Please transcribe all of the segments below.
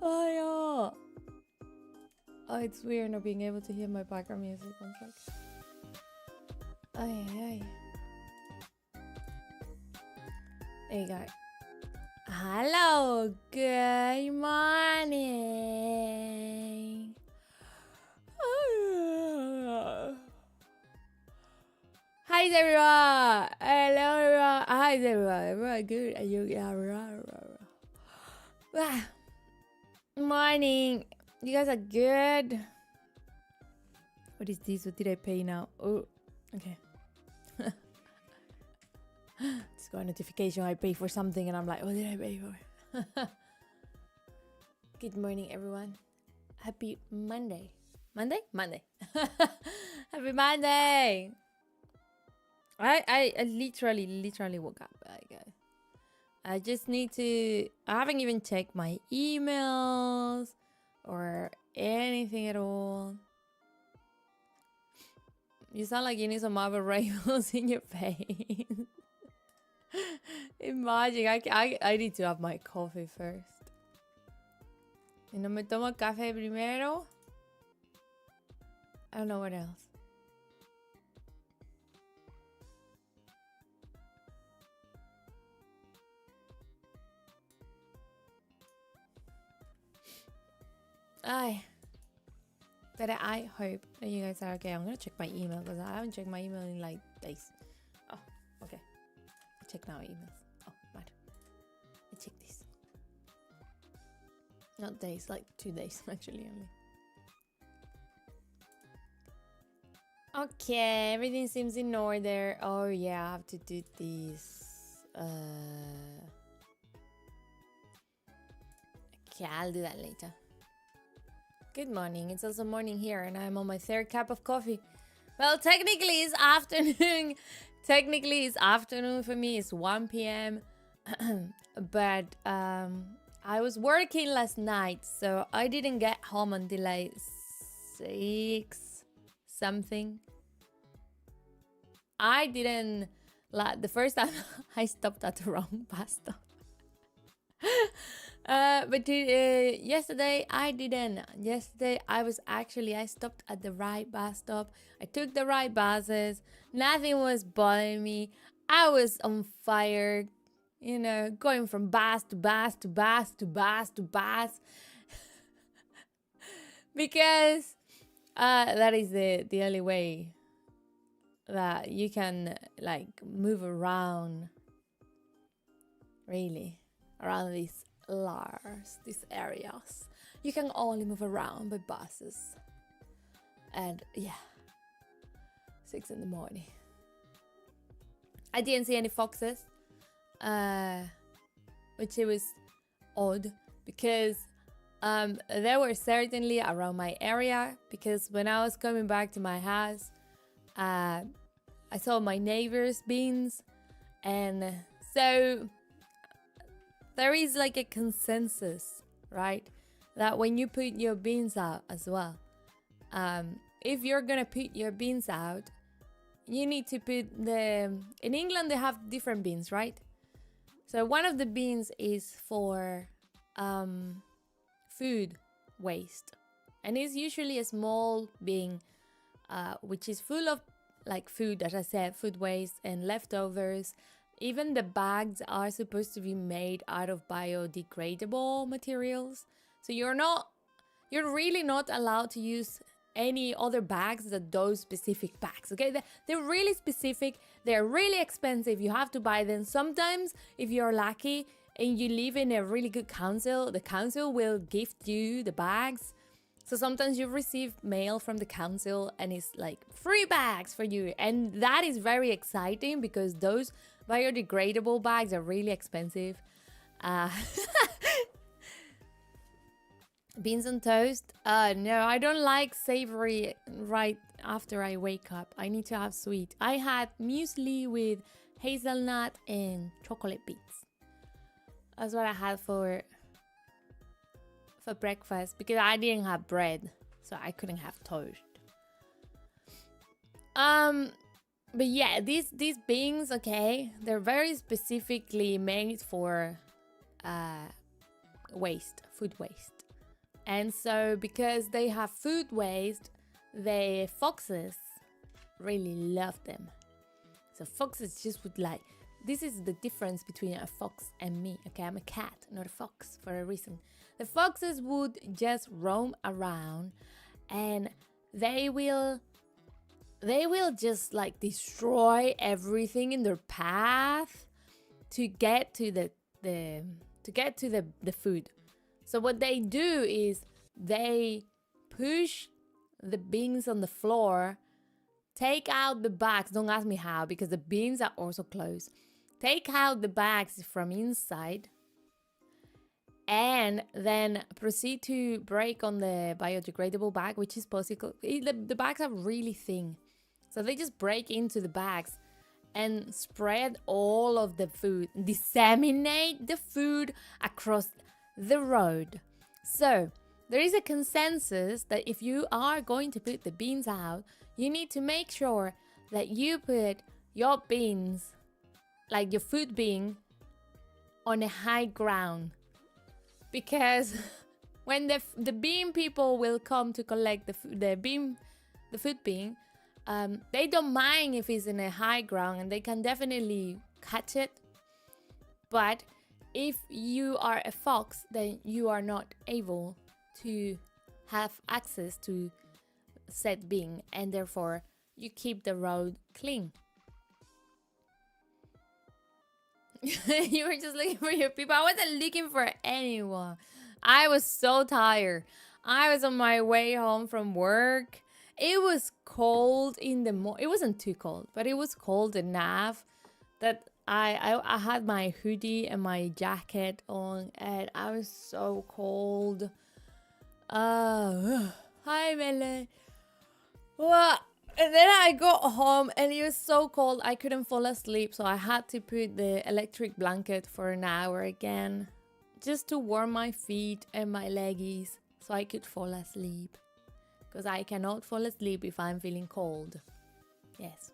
Oh, oh, it's weird not being able to hear my background music. One sec. Ay. There you go. Hello, good morning. Hi everyone. Hello everyone. Hi everyone. Everyone good. Are you? Morning. You guys are good. What is this? What did I pay now? Oh, okay. It's got a notification. I pay for something and I'm like, what did I pay for? Good morning, everyone. Happy Monday. Monday? Happy Monday. I literally woke up. I just need to... I haven't even checked my emails or anything at all. You sound like you need some Marvel Rainbows in your face. Imagine, I need to have my coffee first. Y no me tomo café primero. I don't know what else. But I hope that you guys are okay. I'm gonna check my email because I haven't checked my email in like days. Oh, okay. Check now emails. Oh, right. I check this. Not days, like 2 days actually only. Okay, everything seems in order. Oh yeah, I have to do this. Okay, I'll do that later. Good morning. It's also morning here and I'm on my 3rd cup of coffee. Well, technically it's afternoon. Technically it's afternoon for me. It's 1 p.m. But I was working last night, so I didn't get home until like 6 something. I didn't... the first time I stopped at the wrong bus stop. But yesterday I didn't. Yesterday I stopped at the right bus stop. I took the right buses. Nothing was bothering me. I was on fire, you know, going from bus to bus to bus to bus to bus. Because that is the only way that you can like move around, really, around these areas. You can only move around by buses. And yeah, 6 in the morning. I didn't see any foxes, which it was odd because they were certainly around my area, because when I was coming back to my house, I saw my neighbor's beans, and so there is like a consensus, right? That when you put your beans out as well, if you're gonna put your beans out, you need to put in England they have different beans, right? So one of the beans is for food waste, and it's usually a small bin, which is full of like food, as I said, food waste and leftovers. Even the bags are supposed to be made out of biodegradable materials. So you're really not allowed to use any other bags than those specific bags, okay? They're really specific, they're really expensive, you have to buy them. Sometimes, if you're lucky and you live in a really good council, the council will gift you the bags. So sometimes you receive mail from the council and it's like free bags for you. And that is very exciting because those biodegradable bags are really expensive. Beans on toast? No, I don't like savory right after I wake up. I need to have sweet. I had muesli with hazelnut and chocolate bits. That's what I had for breakfast because I didn't have bread, so I couldn't have toast. But yeah, these beans, okay, they're very specifically made for waste, food waste. And so because they have food waste, the foxes really love them. So foxes just would like, this is the difference between a fox and me. Okay, I'm a cat, not a fox, for a reason. The foxes would just roam around and they will just like destroy everything in their path to get to the food. So what they do is they push the beans on the floor, take out the bags. Don't ask me how, because the beans are also closed. Take out the bags from inside and then proceed to break on the biodegradable bag, which is possible. The bags are really thin. So they just break into the bags and spread all of the food, disseminate the food across the road. So there is a consensus that if you are going to put the beans out, you need to make sure that you put your beans, like your food bean, on a high ground. Because when the bean people will come to collect the food bean, they don't mind if it's in a high ground and they can definitely catch it. But if you are a fox, then you are not able to have access to said bean, and therefore you keep the road clean. You were just looking for your people. I wasn't looking for anyone. I was so tired. I was on my way home from work. It was cold in the morning. It wasn't too cold, but it was cold enough that I had my hoodie and my jacket on, and I was so cold. Hi, Mele. Well, and then I got home and it was so cold I couldn't fall asleep, so I had to put the electric blanket for an hour again, just to warm my feet and my leggies so I could fall asleep. Because I cannot fall asleep if I'm feeling cold. Yes.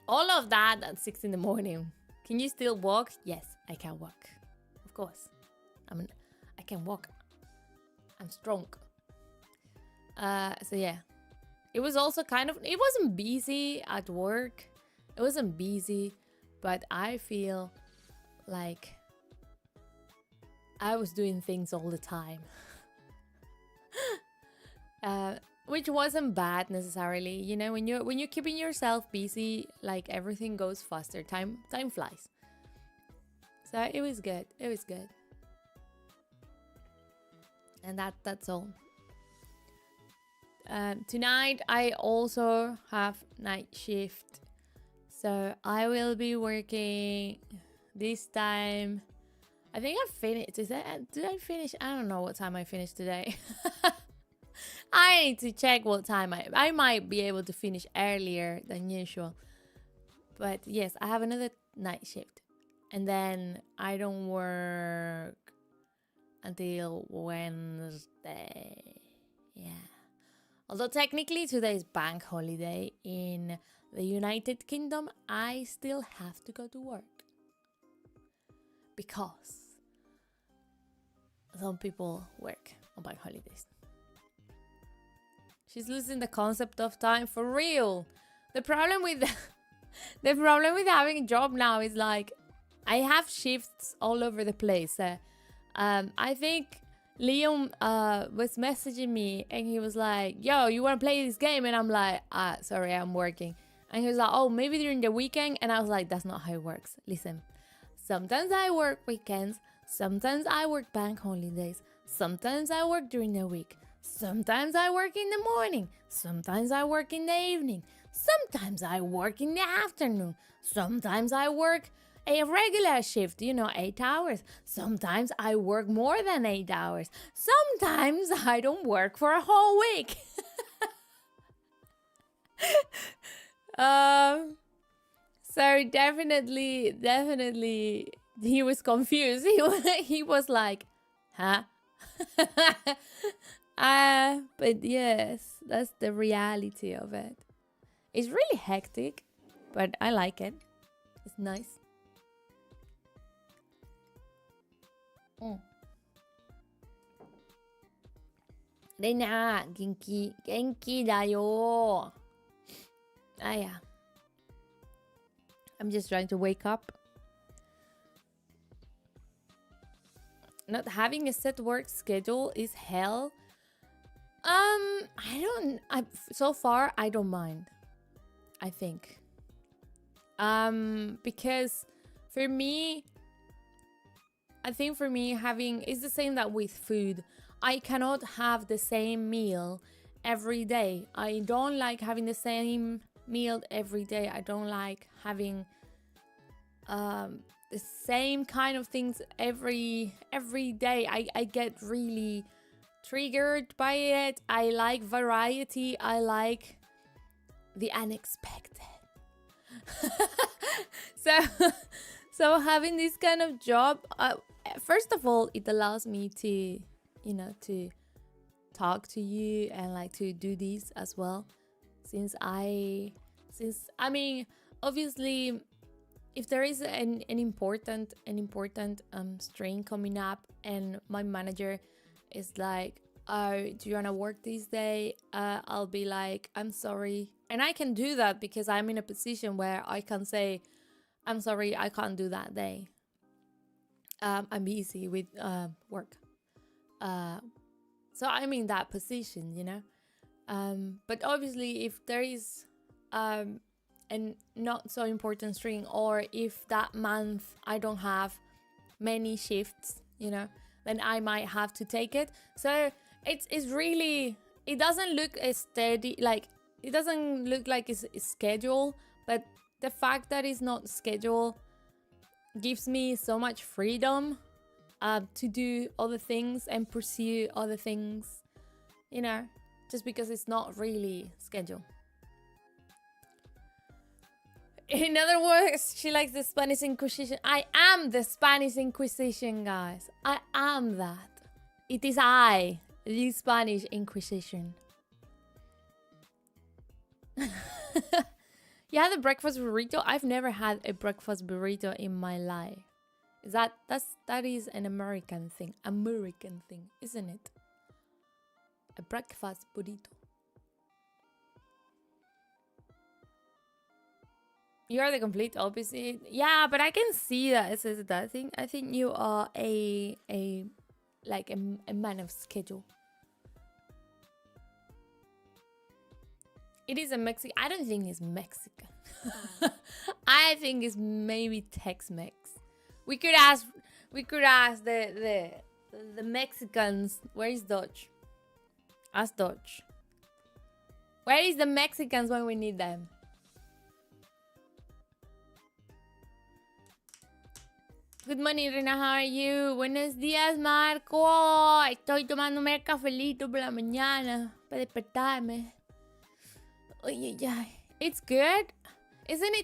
All of that at 6 in the morning. Can you still walk? Yes, I can walk. Of course. I can walk. I'm strong. So yeah. It was also kind of, it wasn't busy at work. It wasn't busy, but I feel like I was doing things all the time. Which wasn't bad necessarily. You know, when you're keeping yourself busy, like everything goes faster. Time flies. So it was good. It was good. And that's all. Tonight I also have night shift, so I will be working this time. I think I finished. Did I finish? I don't know what time I finished today. I need to check what time I might be able to finish earlier than usual. But yes, I have another night shift, and then I don't work until Wednesday. Yeah. Although technically today is bank holiday in the United Kingdom, I still have to go to work. Because some people work on bank holidays. She's losing the concept of time for real. The problem with having a job now is like I have shifts all over the place. I think Liam was messaging me and he was like, yo, you want to play this game? And I'm like, sorry, I'm working. And he was like, oh, maybe during the weekend. And I was like, that's not how it works. Listen, sometimes I work weekends. Sometimes I work bank holidays. Sometimes I work during the week. Sometimes I work in the morning. Sometimes I work in the evening. Sometimes I work in the afternoon. Sometimes I work a regular shift, 8 hours. Sometimes I work more than 8 hours. Sometimes I don't work for a whole week. So definitely he was confused. He was like, huh? But yes, that's the reality of it. It's really hectic, but I like it. It's nice. Mm. Reina, genki da yo. Ah, yeah. I'm just trying to wake up. Not having a set work schedule is hell. So far I don't mind. I think. Because for me, I think for me having it's the same that with food. I cannot have the same meal every day. I don't like having the same meal every day. I don't like having the same kind of things every day. I get really triggered by it. I like variety. I like the unexpected. so having this kind of job, first of all, it allows me to, to talk to you and like to do this as well. Since I mean, obviously, if there is an important strain coming up and my manager is like, oh, do you want to work this day? I'll be like, I'm sorry. And I can do that because I'm in a position where I can say, I'm sorry, I can't do that day. I'm busy with work. So I'm in that position, But obviously, if there is a not so important string, or if that month I don't have many shifts, then I might have to take it. So it's really, it doesn't look as steady, like it doesn't look like it's scheduled, but the fact that it's not scheduled gives me so much freedom to do other things and pursue other things, just because it's not really scheduled. In other words, she likes the Spanish Inquisition. I am the Spanish Inquisition, guys. I am that. It is I, the Spanish Inquisition. You had a breakfast burrito? I've never had a breakfast burrito in my life. That is an American thing, isn't it? A breakfast burrito. You are the complete opposite. Yeah, but I can see that it says that thing. I think you are a man of schedule. It is a Mexican. I don't think it's Mexican. I think it's maybe Tex-Mex. We could ask the Mexicans. Where is Dutch? Ask Dutch. Where is the Mexicans when we need them? Good morning, Reina. How are you? Buenos días, Marco. Estoy tomándome el cafelito por la mañana para despertarme. Ay, ay, ay. It's good. Isn't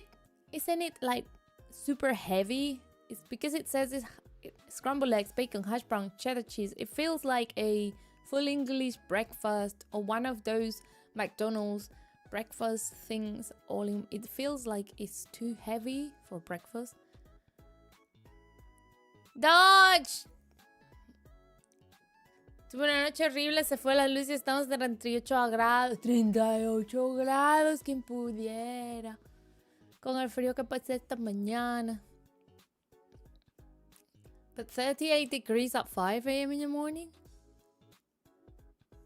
it like super heavy? It's because it says it's scrambled eggs, bacon, hash brown, cheddar cheese. It feels like a full English breakfast or one of those McDonald's breakfast things all in. It feels like it's too heavy for breakfast. Dodge. Tuve una noche horrible, se fue la luz y estamos de 38 grados. 38 grados, quien pudiera. Con el frío que pasé esta mañana. But 38 degrees at 5 a.m. in the morning?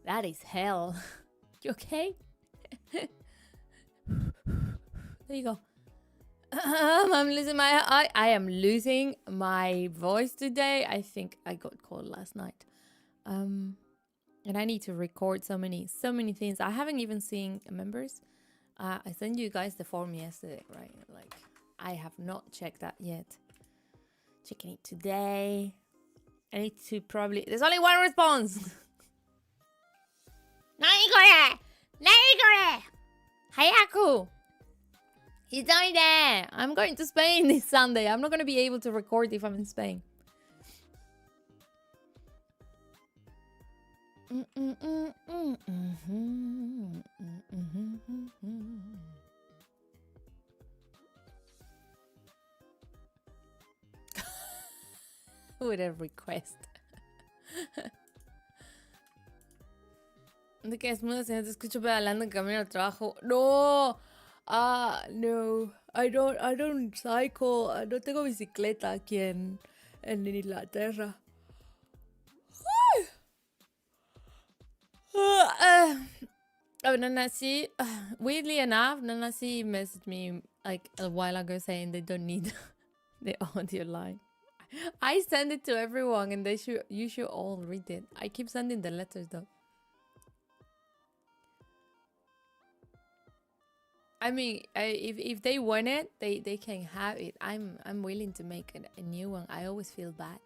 That is hell. You okay? There you go. I'm losing I am losing my voice today. I think I got cold last night. And I need to record so many things. I haven't even seen members. I sent you guys the form yesterday, right? Like, I have not checked that yet. Checking it today. I need to probably... There's only one response! Naigore! Hayaku! He's only there! I'm going to Spain this Sunday. I'm not going to be able to record if I'm in Spain. with a request. ¿De qué es mudo si no te escucho pedaleando en camino al trabajo? No. No. I don't cycle. No tengo bicicleta aquí en Inglaterra. Oh, Nanasi, weirdly enough, Nanasi messaged me like a while ago saying they don't need the audio line. I send it to everyone and you should all read it. I keep sending the letters though. I mean, if they want it, they can have it. I'm willing to make a new one. I always feel bad.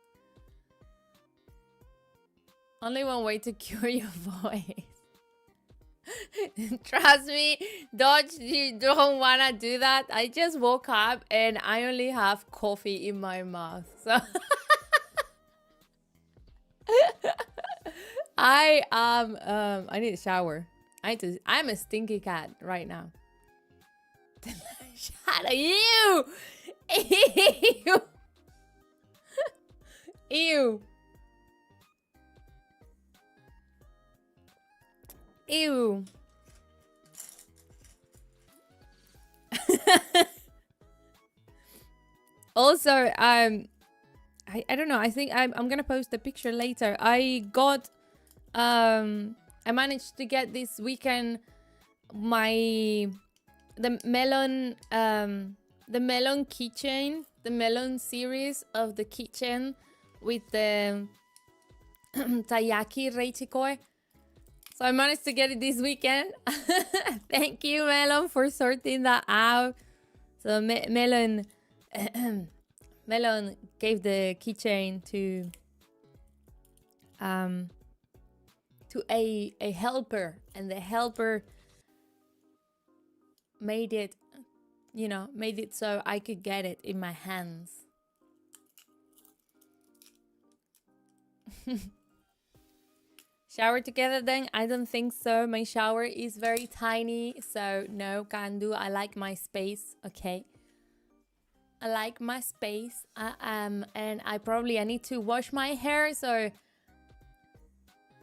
Only one way to cure your voice. Trust me, Dodge, you don't wanna do that. I just woke up and I only have coffee in my mouth. So I need a shower. I'm a stinky cat right now. Shut up, you! Ew! Ew! Ew! Also, I don't know. I think I'm gonna post a picture later. I managed to get this weekend the melon keychain, the melon series of the keychain with the taiyaki reichikoi. So I managed to get it this weekend. Thank you, Melon, for sorting that out. So Melon gave the keychain to a helper, and the helper made it so I could get it in my hands. Shower together then? I don't think so. My shower is very tiny, so no, can do. I like my space, okay? I like my space. And I need to wash my hair, so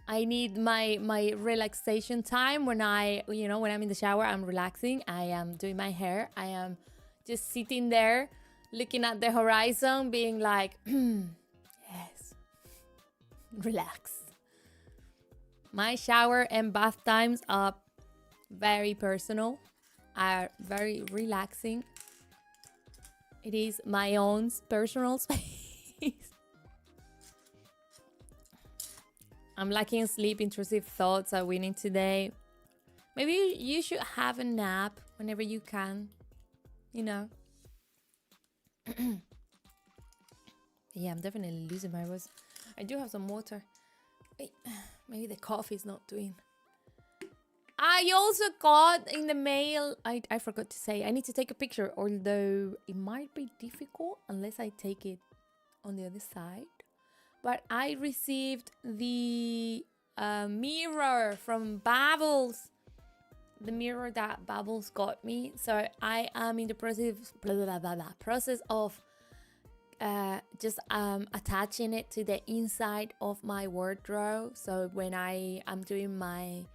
I need my relaxation time when I'm in the shower. I'm relaxing. I am doing my hair. I am just sitting there looking at the horizon, being like, yes, relax. My shower and bath times are very personal, are very relaxing. It is my own personal space. I'm lacking sleep. Intrusive thoughts are winning today. Maybe you should have a nap whenever you can. Yeah, I'm definitely losing my voice. I do have some water. Maybe the coffee is not doing. I also got in the mail, I forgot to say, I need to take a picture, although it might be difficult unless I take it on the other side. But I received the mirror from Bubbles. The mirror that Bubbles got me. So I am in the process of just attaching it to the inside of my wardrobe. So when I am doing my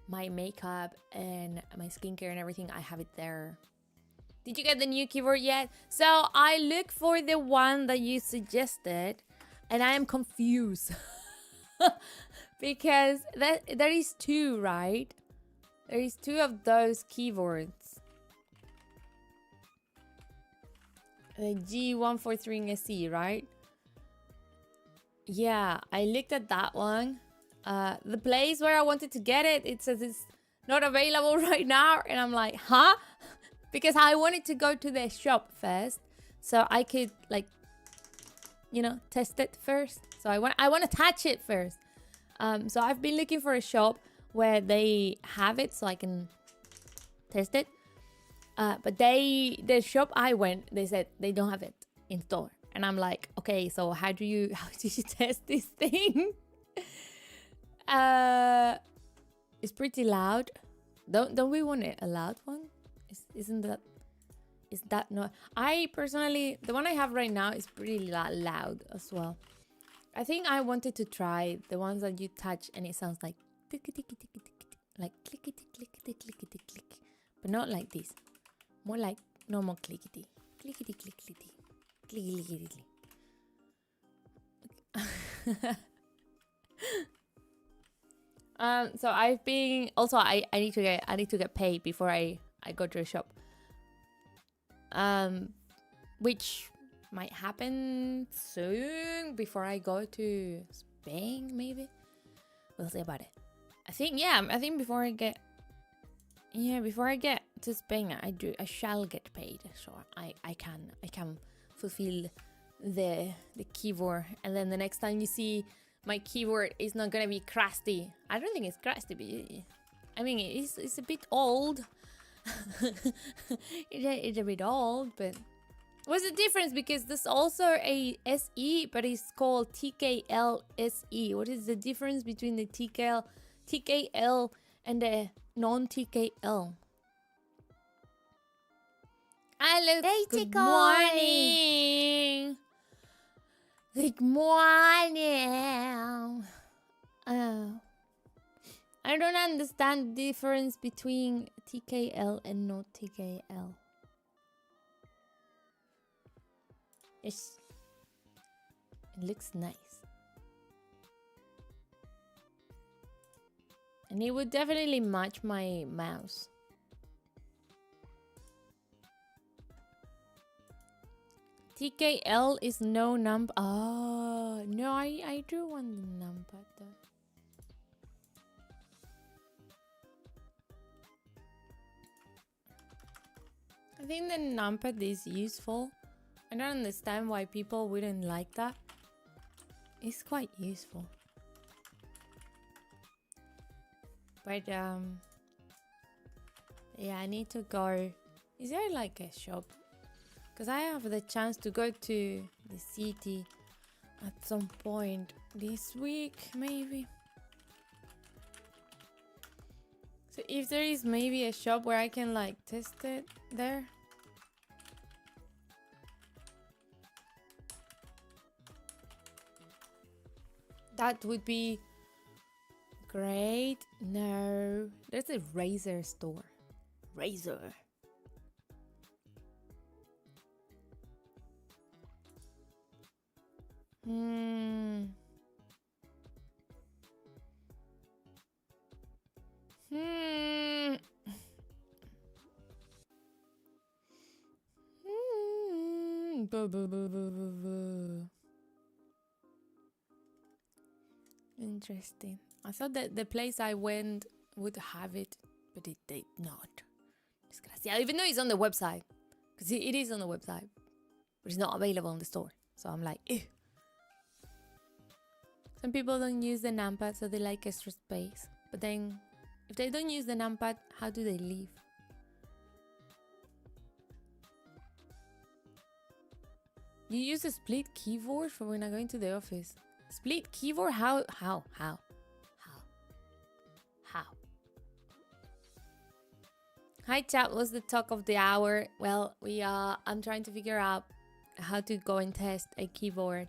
makeup and my skincare and everything, I have it there. Did you get the new keyboard yet? So I look for the one that you suggested, and I am confused because there is two, right? There is two of those keyboards. The G143 in SE, right? Yeah, I looked at that one. The place where I wanted to get it, it says it's not available right now. And I'm like, huh? Because I wanted to go to the shop first, so I could test it first. So I want to touch it first. So I've been looking for a shop where they have it so I can test it. But the shop I went, they said they don't have it in store. And I'm like, okay, so how do you test this thing? It's pretty loud. Don't we want a loud one? Isn't that is that not? I personally, the one I have right now is pretty loud as well. I think I wanted to try the ones that you touch and it sounds like ticky ticky ticky ticky, like clickety clickety clickety click, but not like this. More like normal clickety clickety clickety clickety click. So I've been also I need to get paid before I go to a shop. Which might happen soon before I go to Spain, maybe. We'll see about it. I think before I get to Spain, I shall get paid, so I can fulfill the keyboard, and then the next time you see my keyboard is not gonna be crusty. I don't think it's crusty, but I mean it's a bit old. It's a bit old, but what's the difference? Because there's also a SE, but it's called TKL SE. What is the difference between the TKL and the non-TKL? Alex, good morning. Good morning. I don't understand the difference between TKL and not TKL. Yes. It looks nice. And it would definitely match my mouse. TKL is no numpad. Oh, no, I do want the numpad though. I think the numpad is useful. I don't understand why people wouldn't like that. It's quite useful. But yeah, I need to go. Is there like a shop? Because I have the chance to go to the city at some point this week, maybe. So if there is maybe a shop where I can like test it there. That would be great. No, there's a Razer store. Razer. Interesting. I thought that the place I went would have it, but it did not. Desgraciado. Even though it's on the website. Because it is on the website. But it's not available in the store. So I'm like, ew. Some people don't use the numpad, so they like extra space. But then, if they don't use the numpad, how do they live? You use a split keyboard for when I'm going to the office. Split keyboard? How? Hi chat, what's the talk of the hour? Well, I'm trying to figure out how to go and test a keyboard.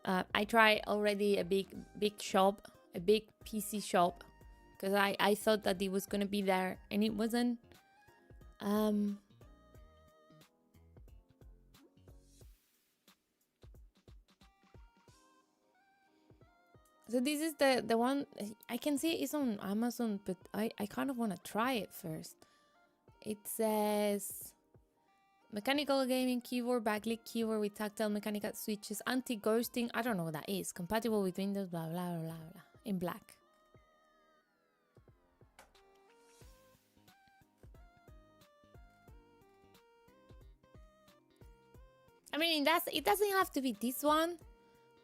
I tried already a big shop, a big PC shop, because I thought that it was gonna be there and it wasn't. So this is the one I can see it's on Amazon, but I kind of want to try it first. It says mechanical gaming keyboard, backlit keyboard with tactile mechanical switches, anti-ghosting. I don't know what that is. Compatible with Windows, blah blah blah blah. In black. I mean, it doesn't have to be this one.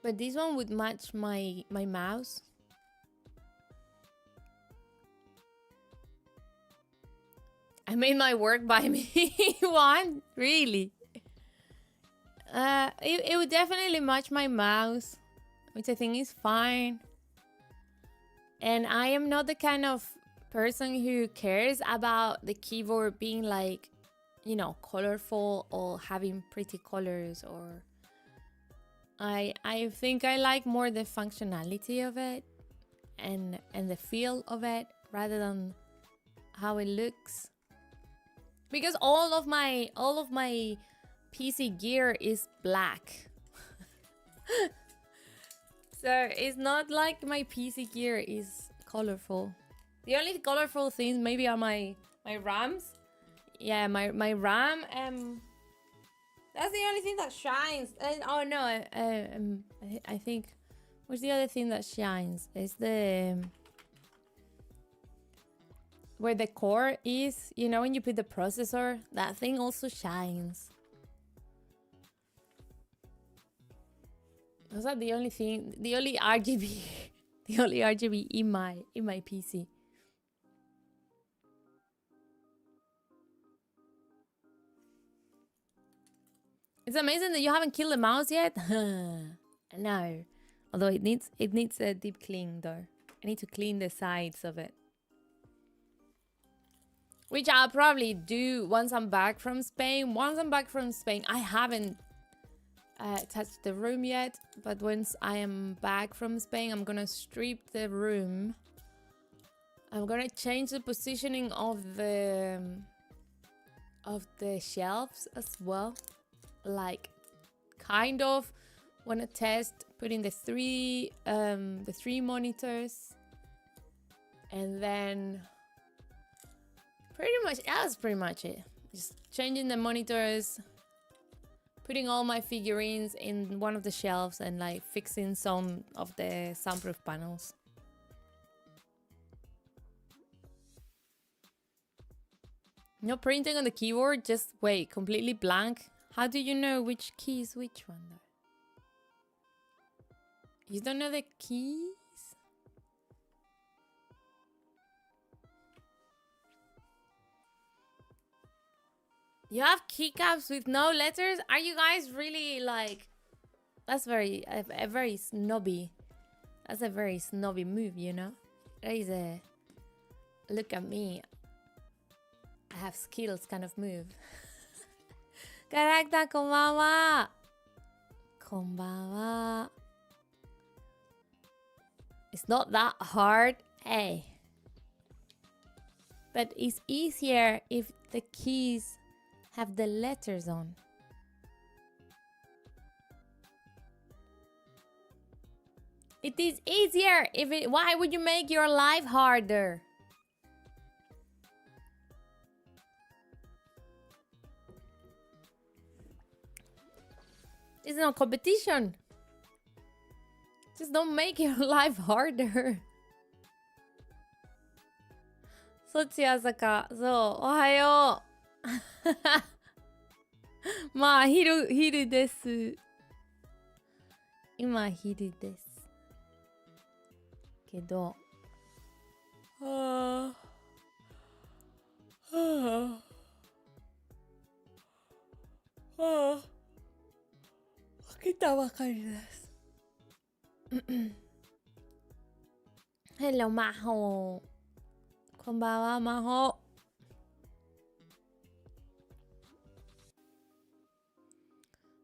But this one would match my mouse. I made my work buy me one, really. It would definitely match my mouse, which I think is fine. And I am not the kind of person who cares about the keyboard being like you know, colorful or having pretty colors, or I think I like more the functionality of it and the feel of it rather than how it looks. Because all of my PC gear is black. So it's not like my PC gear is colorful. The only colorful things maybe are my RAMs. Yeah, my RAM. That's the only thing that shines. And oh no, I think what's the other thing that shines? Is the where the core is. You know, when you put the processor, that thing also shines. Those are the only thing, the only RGB, the only RGB in my PC. It's amazing that you haven't killed the mouse yet. No, although it needs a deep clean though. I need to clean the sides of it, which I'll probably do once I'm back from Spain. Once I'm back from Spain, I haven't touched the room yet, but once I am back from Spain, I'm gonna strip the room. I'm gonna change the positioning of the shelves as well. Like, kind of want to test putting the three monitors, and then that's pretty much it. Just changing the monitors, putting all my figurines in one of the shelves, and like fixing some of the soundproof panels. No printing on the keyboard, just wait, completely blank. How do you know which key is which one though? You don't know the keys? You have keycaps with no letters? Are you guys really like... That's very snobby. That's a very snobby move, you know? That is a... Look at me. I have skills kind of move. Character, konbanwa. Konbanwa. It's not that hard, hey. But it's easier if the keys have the letters on. It is easier if it... Why would you make your life harder? It's not competition. Just don't make your life harder. そっち朝か。そう、おはよう。まあ、昼です。今、昼です。けど。はあ。はあ。はあ。起きたばかりです。Hello, Maho. こんばんは、Maho.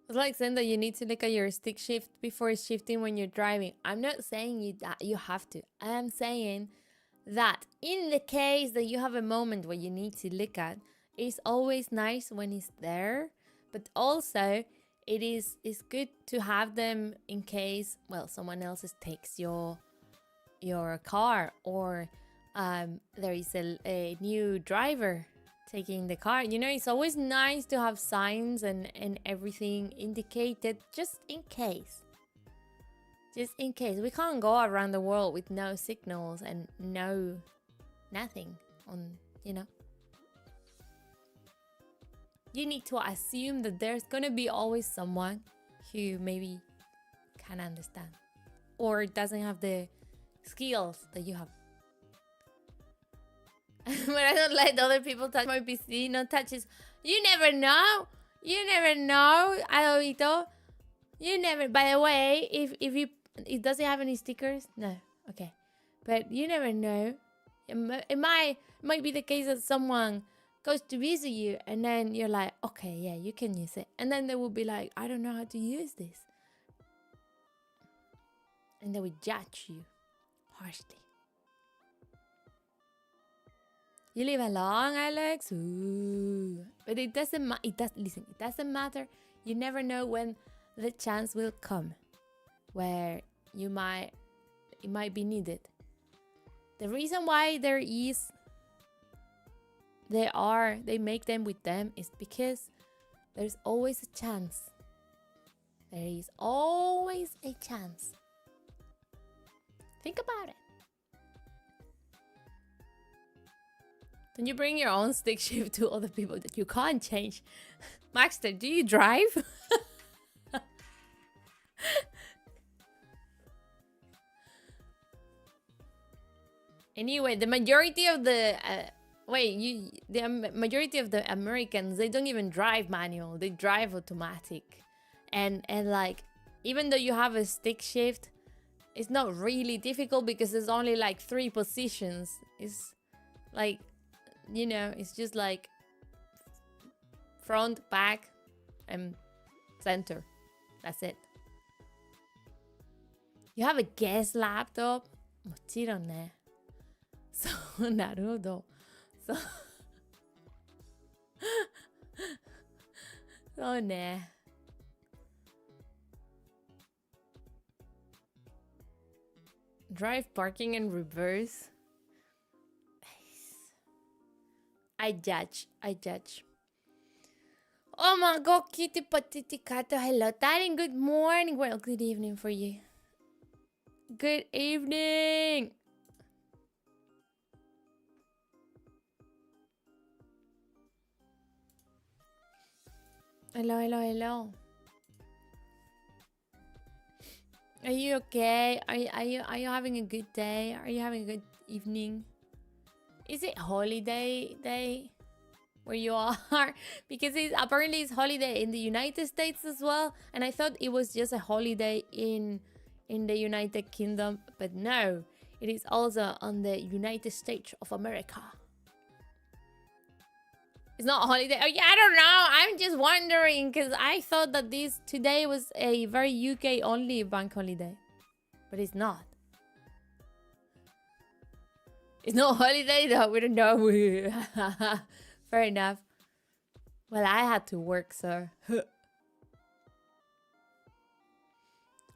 It's like saying that you need to look at your stick shift before shifting when you're driving. I'm not saying that you have to. I am saying that in the case that you have a moment where you need to look at, it's always nice when it's there, but also it's good to have them in case, well, someone else takes your car, or there is a new driver taking the car. You know, it's always nice to have signs and everything indicated just in case. Just in case. We can't go around the world with no signals and nothing on, you know. You need to assume that there's gonna be always someone who maybe can understand or doesn't have the skills that you have. But I don't let other people touch my PC. No touches. You never know. You never know, Adobito. You never. By the way, if it doesn't have any stickers, no. Okay, but you never know. It might be the case that someone goes to visit you, and then you're like, okay, yeah, you can use it. And then they will be like, I don't know how to use this. And they will judge you harshly. You live alone, Alex? Ooh. But it doesn't listen, it doesn't matter. You never know when the chance will come where it might be needed. The reason why they make them with them is because there's always a chance. There is always a chance. Think about it. Don't you bring your own stick shift to other people that you can't change? Maxter, do you drive? Anyway, the majority of the majority of the Americans, they don't even drive manual. They drive automatic. And like, even though you have a stick shift, it's not really difficult because there's only like 3 positions. It's like, you know, it's just like front, back, and center. That's it. You have a guest laptop? もちろんね。そうなるほど。そうね。Drive parking in reverse. I judge. Oh my god, kitty patiti kato. Hello, darling. Good morning. Well, good evening for you. Good evening. Hello. Are you okay? Are you having a good day? Are you having a good evening? Is it holiday day where you are? Because apparently it's holiday in the United States as well, and I thought it was just a holiday in the United Kingdom, but no, it is also on the United States of America. It's not a holiday. Oh yeah, I don't know. I'm just wondering because I thought that today was a very UK only bank holiday, but it's not. It's not a holiday though. We don't know. Fair enough. Well, I had to work, so.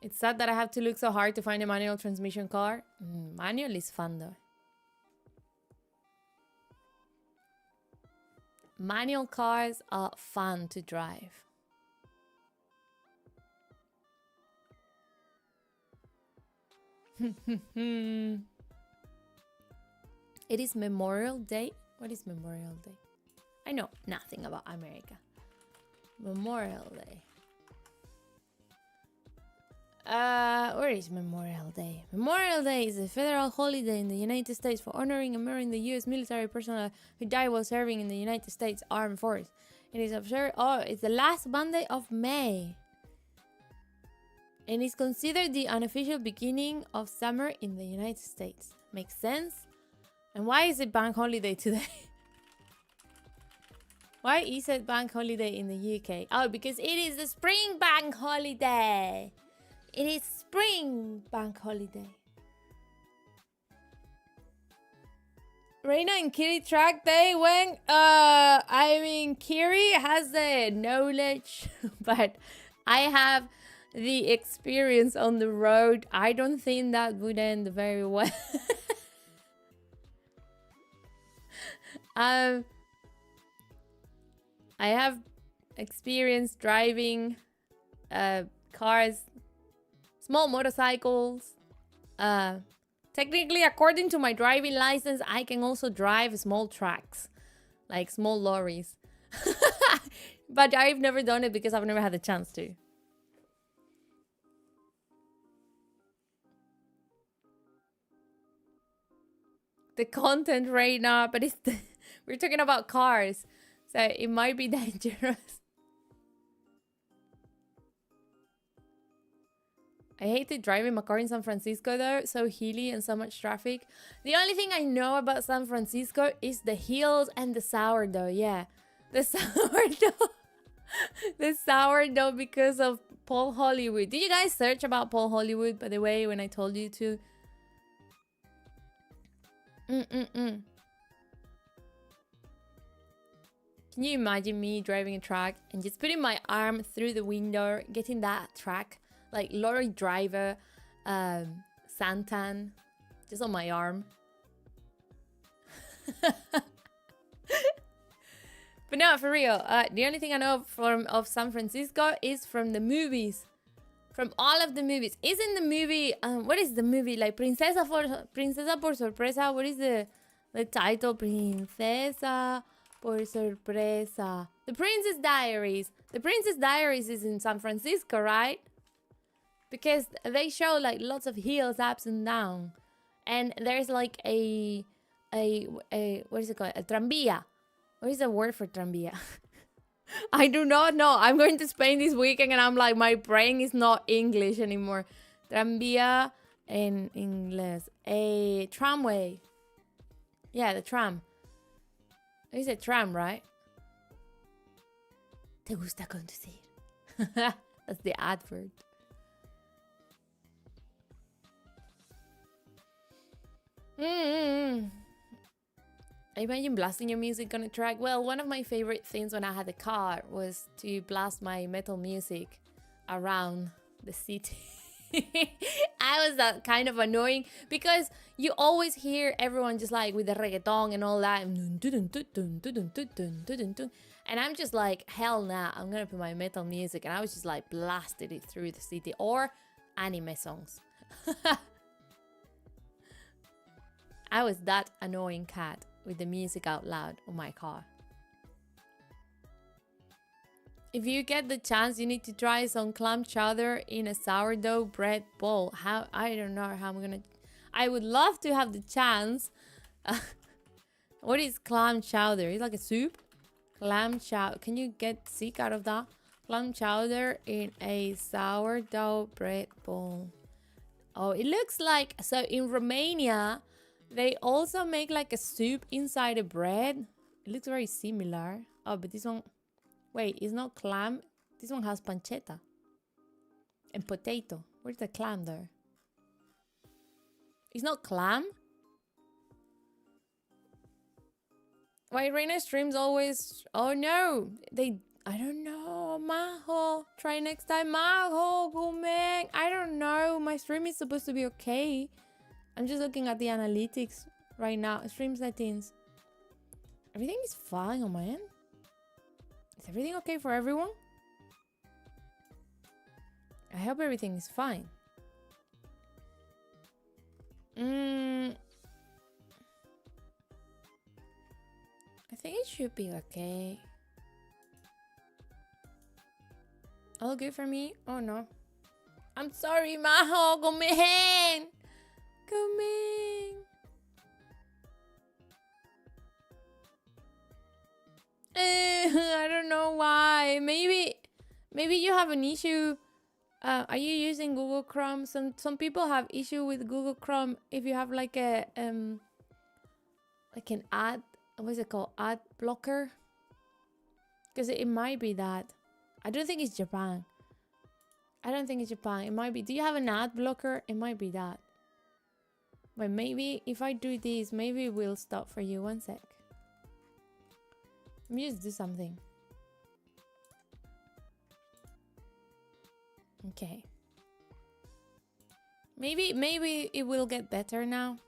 It's sad that I have to look so hard to find a manual transmission car. Manual is fun though. Manual cars are fun to drive. It is Memorial Day. What is Memorial Day? I know nothing about America. Memorial Day. Where is Memorial Day? Memorial Day is a federal holiday in the United States for honoring and remembering the U.S. military personnel who died while serving in the United States Armed Forces. It is observed. It's the last Monday of May, and is considered the unofficial beginning of summer in the United States. Makes sense. And why is it bank holiday today? Why is it bank holiday in the UK? Oh, because it is the spring bank holiday. It is spring bank holiday. Reina and Kiri track day when I mean Kiri has the knowledge, but I have the experience on the road. I don't think that would end very well. I have experience driving cars, small motorcycles. Technically, according to my driving license, I can also drive small trucks, like small lorries. But I've never done it because I've never had the chance to. The content right now, but we're talking about cars, so it might be dangerous. I hated driving my car in San Francisco though, so hilly and so much traffic. The only thing I know about San Francisco is the hills and the sourdough, yeah. The sourdough. The sourdough because of Paul Hollywood. Did you guys search about Paul Hollywood, by the way, when I told you to? Can you imagine me driving a truck and just putting my arm through the window, getting that track, like lorry driver, Santan, just on my arm? But no, for real, the only thing I know of San Francisco is from the movies. From all of the movies. Isn't the movie, what is the movie? Like Princesa por Sorpresa. What is the title? Princesa por Sorpresa. The Princess Diaries. The Princess Diaries is in San Francisco, right? Because they show like lots of hills, ups and down. And there's like a what is it called? A tranvía. What is the word for tranvía? I do not know. I'm going to Spain this weekend and I'm like, my brain is not English anymore. Tranvía en inglés. A tramway. Yeah, the tram. It's a tram, right? ¿Te gusta conducir? That's the advert. I imagine blasting your music on a track. Well, one of my favorite things when I had a car was to blast my metal music around the city. I was that kind of annoying because you always hear everyone just like with the reggaeton and all that. And I'm just like, hell nah, I'm gonna put my metal music. And I was just like blasted it through the city, or anime songs. I was that annoying cat with the music out loud on my car. If you get the chance, you need to try some clam chowder in a sourdough bread bowl. I don't know how I'm gonna... I would love to have the chance. What is clam chowder? It's like a soup? Clam chowder. Can you get sick out of that? Clam chowder in a sourdough bread bowl. Oh, it looks like... So in Romania... They also make like a soup inside a bread. It looks very similar. Oh, but this one... Wait, it's not clam. This one has pancetta. And potato. Where's the clam there? It's not clam? Why Reina streams always... Oh no! I don't know. Majo. Try next time. Majo. Gumeng. I don't know. My stream is supposed to be okay. I'm just looking at the analytics right now. Stream settings. Everything is fine on my end. Is everything okay for everyone? I hope everything is fine. I think it should be okay. All good for me? Oh no. I'm sorry, Majo. Gumeng. Coming. I don't know why. Maybe you have an issue. Are you using Google Chrome? Some people have issue with Google Chrome if you have like a like an ad. What's it called? Ad blocker. Because it might be that. I don't think it's Japan. It might be. Do you have an ad blocker? It might be that. But maybe if I do this, maybe it will stop for you. One sec. Let me just do something. Okay. Maybe it will get better now.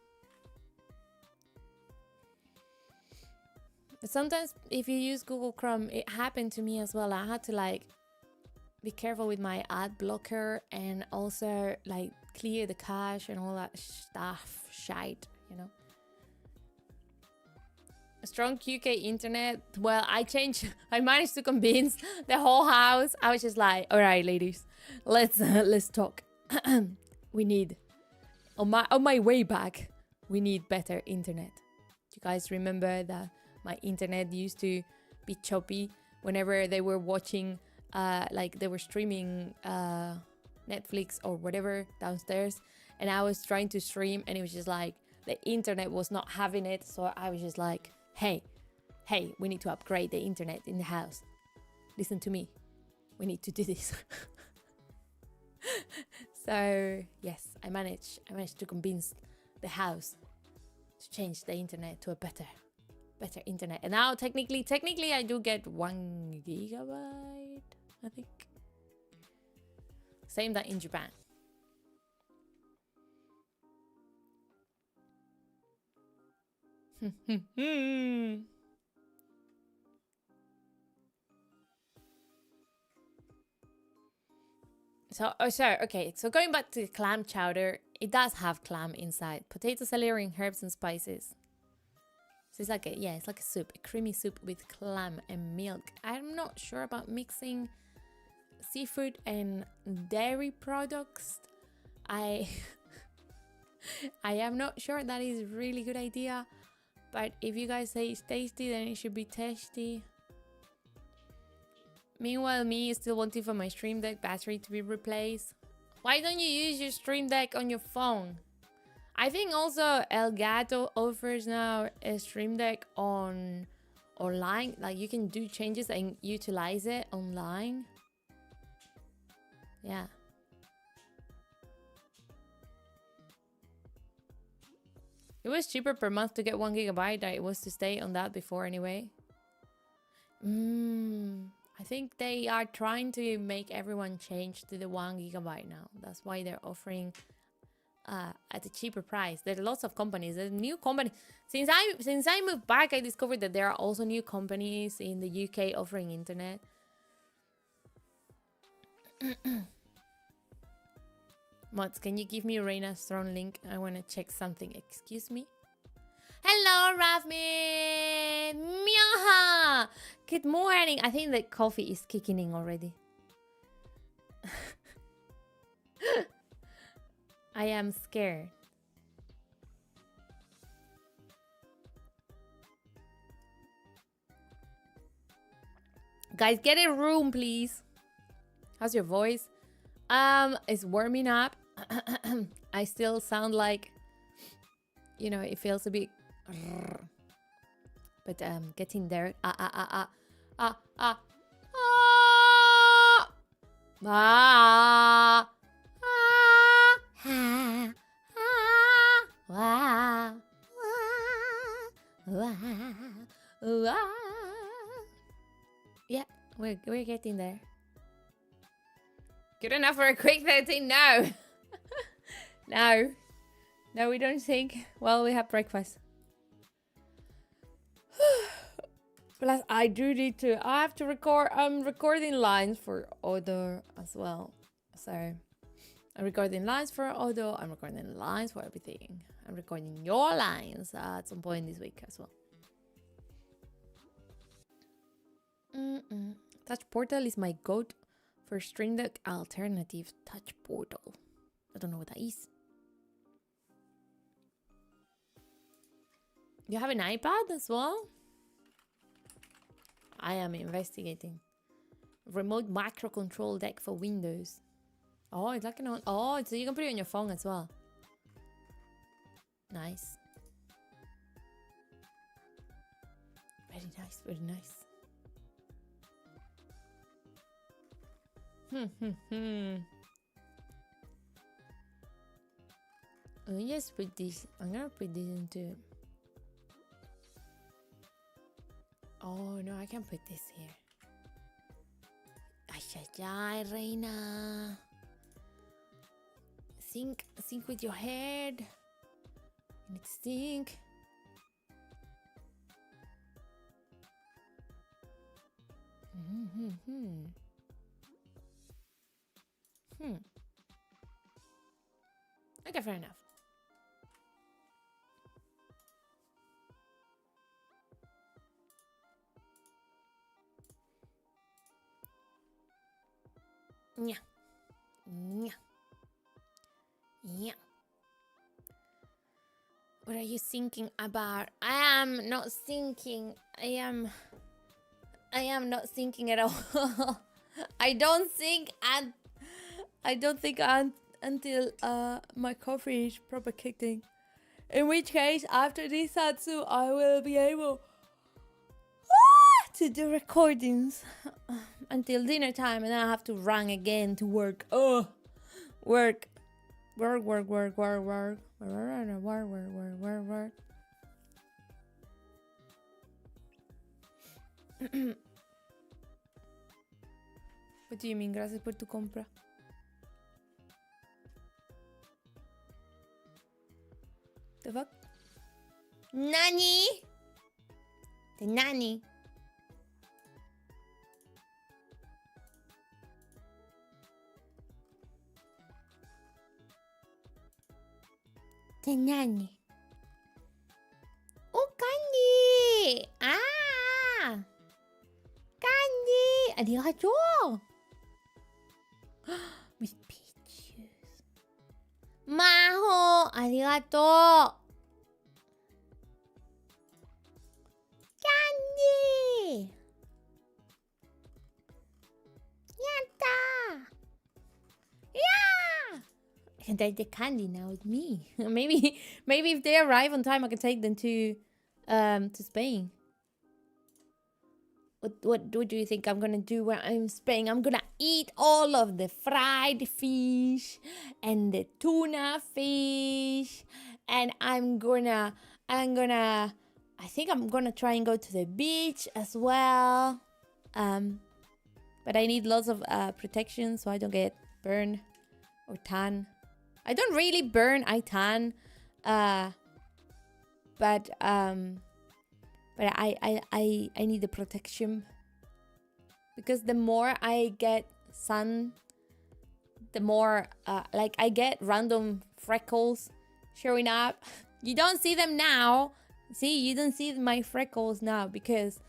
But sometimes if you use Google Chrome, it happened to me as well. I had to like be careful with my ad blocker and also like clear the cache and all that shite, you know. A strong QK internet. Well, I managed to convince the whole house. I was just like, all right, ladies, let's talk. We need on my way back, we need better internet. You guys remember that my internet used to be choppy whenever they were watching like they were streaming Netflix or whatever downstairs, and I was trying to stream, and it was just like the internet was not having it. So I was just like, hey, we need to upgrade the internet in the house. Listen to me. We need to do this. So yes, I managed to convince the house to change the internet to a better internet. And now technically I do get 1 gigabyte, I think. Same that in Japan. So going back to the clam chowder, it does have clam inside. Potato, celery, and herbs and spices. So it's like it's like a soup, a creamy soup with clam and milk. I'm not sure about mixing seafood and dairy products. I am not sure that is a really good idea, but if you guys say it's tasty, then it should be tasty. Meanwhile, me is still wanting for my Stream Deck battery to be replaced. Why don't you use your Stream Deck on your phone? I think also Elgato offers now a Stream Deck online. Like you can do changes and utilize it online. Yeah. It was cheaper per month to get 1 gigabyte than it was to stay on that before anyway. I think they are trying to make everyone change to the 1 gigabyte now. That's why they're offering at a cheaper price. There are lots of companies. There's new company. Since I moved back, I discovered that there are also new companies in the UK offering internet. Mods, can you give me Reina's Throne link? I want to check something. Excuse me. Hello, Rafmi! Miaha! Good morning. I think the coffee is kicking in already. I am scared. Guys, get a room, please. How's your voice? It's warming up. I still sound like, you know, it feels a bit, but getting there. Yeah, we're getting there. Good enough for a quick 13? No. No, we don't think. Well, we have breakfast. Plus, I do need to. I have to record. I'm recording lines for Odo as well. So, I'm recording lines for Odo. I'm recording lines for everything. I'm recording your lines at some point this week as well. Touch Portal is my goat for Stream Deck alternative. Touch Portal. I don't know what that is. You have an iPad as well? I am investigating. Remote macro control deck for Windows. Oh, it's like an oh, so you can put it on your phone as well. Nice. Very nice, very nice. Let me just put this. I'm gonna put this into. Oh no, I can put this here. Ay, Reina. Think with your head. You need to think. Okay, fair enough. Yeah. What are you thinking about? I am not thinking. I am not thinking at all. I don't think I don't think until my coffee is proper kicked in. In which case, after this ZATSU, I will be able to do recordings until dinner time, and then I have to run again to work. Oh, work. What do you mean? Gracias por tu compra. The fuck? Nani? The nani? The nani? Oh, candy! Ah! Candy! Arigato! With peaches. Maho! Arigato! Candy! Yatta! Yeah! And the candy now with me. maybe if they arrive on time, I can take them to Spain. What do you think I'm gonna do when I'm in Spain? I'm gonna eat all of the fried fish and the tuna fish, and I think I'm gonna try and go to the beach as well. But I need lots of protection so I don't get burned or tan. I don't really burn, I tan. But I need the protection, because the more I get sun, the more like I get random freckles showing up. You don't see them now. See, you don't see my freckles now because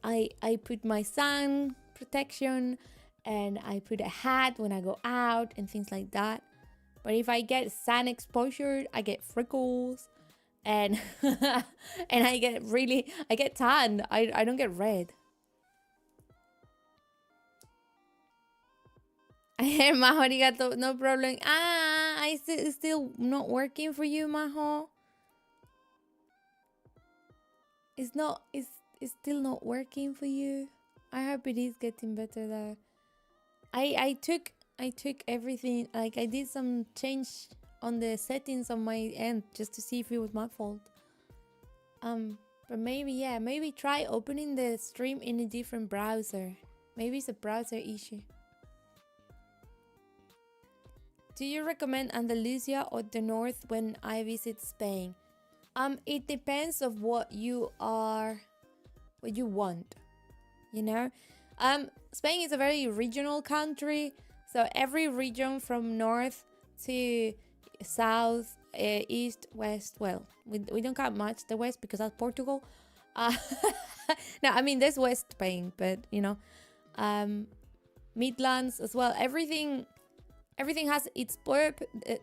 I put my sun protection, and I put a hat when I go out and things like that. But if I get sun exposure, I get freckles. And and I get tan. I don't get red. Maho, arigato, no problem. It's still not working for you, Maho. It's still not working for you. I hope it is getting better though. I took everything, like I did some change on the settings on my end just to see if it was my fault. But maybe try opening the stream in a different browser. Maybe it's a browser issue. Do you recommend Andalusia or the north when I visit Spain? It depends of what you want, you know. Spain is a very regional country, so every region from north to south, east, west. Well, we don't count much the west because that's Portugal. No, I mean there's West Spain, but you know, Midlands as well. Everything has its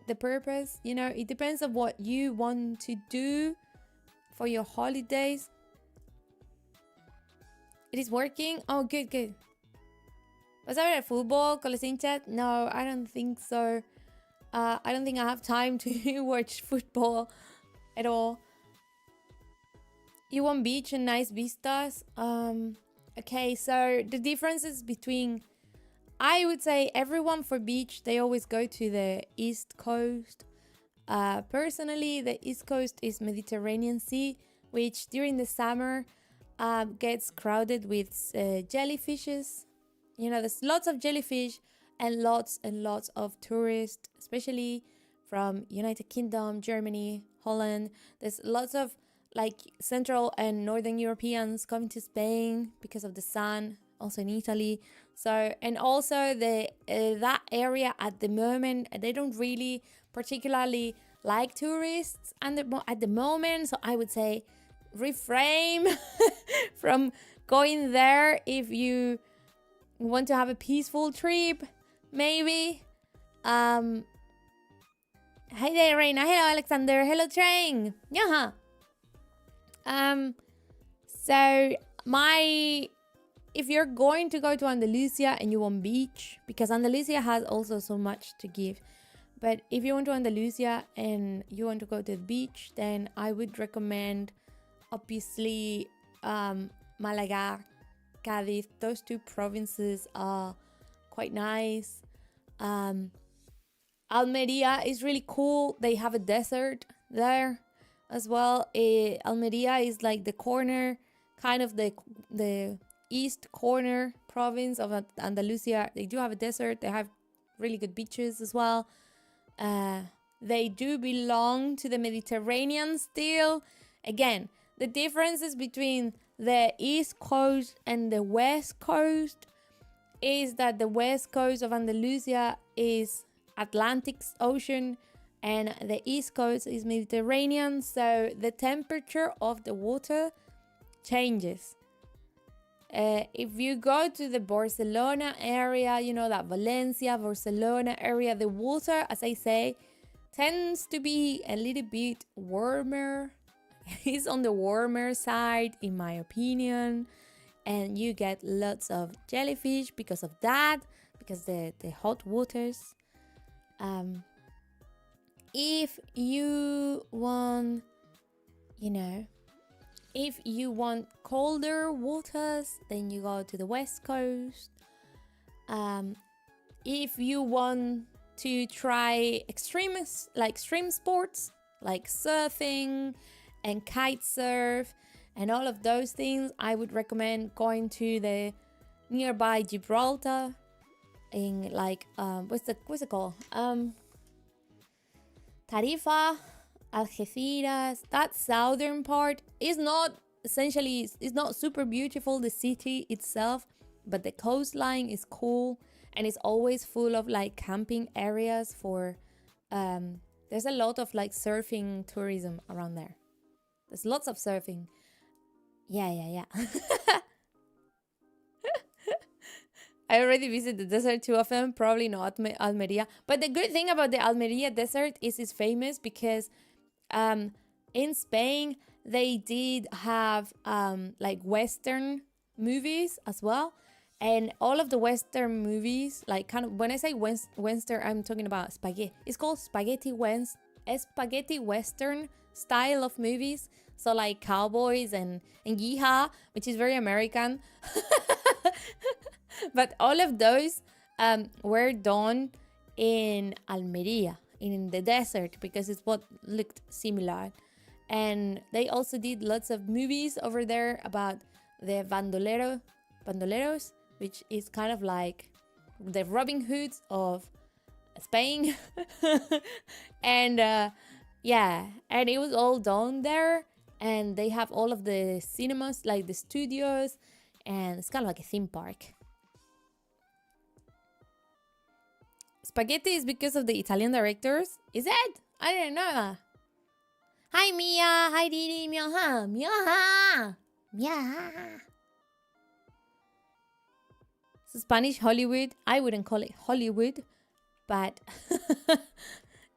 the purpose. You know, it depends on what you want to do for your holidays. It is working. Oh, good. ¿Vas a ver el fútbol con los hinchas? No, I don't think so. I don't think I have time to watch football at all. You want beach and nice vistas? Okay, so the differences between, I would say everyone for beach, they always go to the East Coast. Personally, the East Coast is Mediterranean Sea, which during the summer gets crowded with jellyfishes. You know, there's lots of jellyfish and lots of tourists, especially from United Kingdom, Germany, Holland. There's lots of like Central and Northern Europeans coming to Spain because of the sun, also in Italy. So, and also that area at the moment, they don't really particularly like tourists at the moment. So I would say refrain from going there if you want to have a peaceful trip, maybe. Hey there, Reina. Hello, Alexander. Hello, Train. Yeah. So my if you're going to go to Andalusia and you want beach, because Andalusia has also so much to give, but if you want to Andalusia and you want to go to the beach, then I would recommend, obviously, Malaga, Cadiz. Those two provinces are quite nice. Almeria is really cool. They have a desert there as well. Almeria is like the corner, kind of the east corner province of Andalusia. They do have a desert. They have really good beaches as well. They do belong to the Mediterranean still. Again, the differences between the east coast and the west coast is that the west coast of Andalusia is Atlantic Ocean and the east coast is Mediterranean, so the temperature of the water changes. If you go to the Barcelona area, you know, that Valencia, Barcelona area, the water, as I say, tends to be a little bit warmer. It's on the warmer side, in my opinion. And you get lots of jellyfish because of that, because the hot waters. If you want, you know, if you want colder waters, then you go to the west coast. If you want to try extreme sports like surfing and kite surf and all of those things, I would recommend going to the nearby Gibraltar in like what's it called? Tarifa, Algeciras. That southern part is not super beautiful, the city itself, but the coastline is cool and it's always full of like camping areas for there's a lot of like surfing tourism around there. There's lots of surfing. Yeah. I already visited the desert too often, probably not Almeria. But the good thing about the Almeria desert is it's famous because in Spain, they did have like Western movies as well. And all of the Western movies, like kind of, when I say Western, I'm talking about spaghetti. It's called spaghetti Western style of movies. So like cowboys and yeehaw, which is very American. But all of those were done in Almeria, in the desert, because it's what looked similar. And they also did lots of movies over there about the bandoleros, which is kind of like the Robin Hoods of Spain. And and it was all done there. And they have all of the cinemas, like the studios, and it's kind of like a theme park. Spaghetti is because of the Italian directors? Is it? I didn't know that. Hi, Mia. Hi, Didi. Miaha. Miaha. Miaha. So Spanish Hollywood. I wouldn't call it Hollywood, but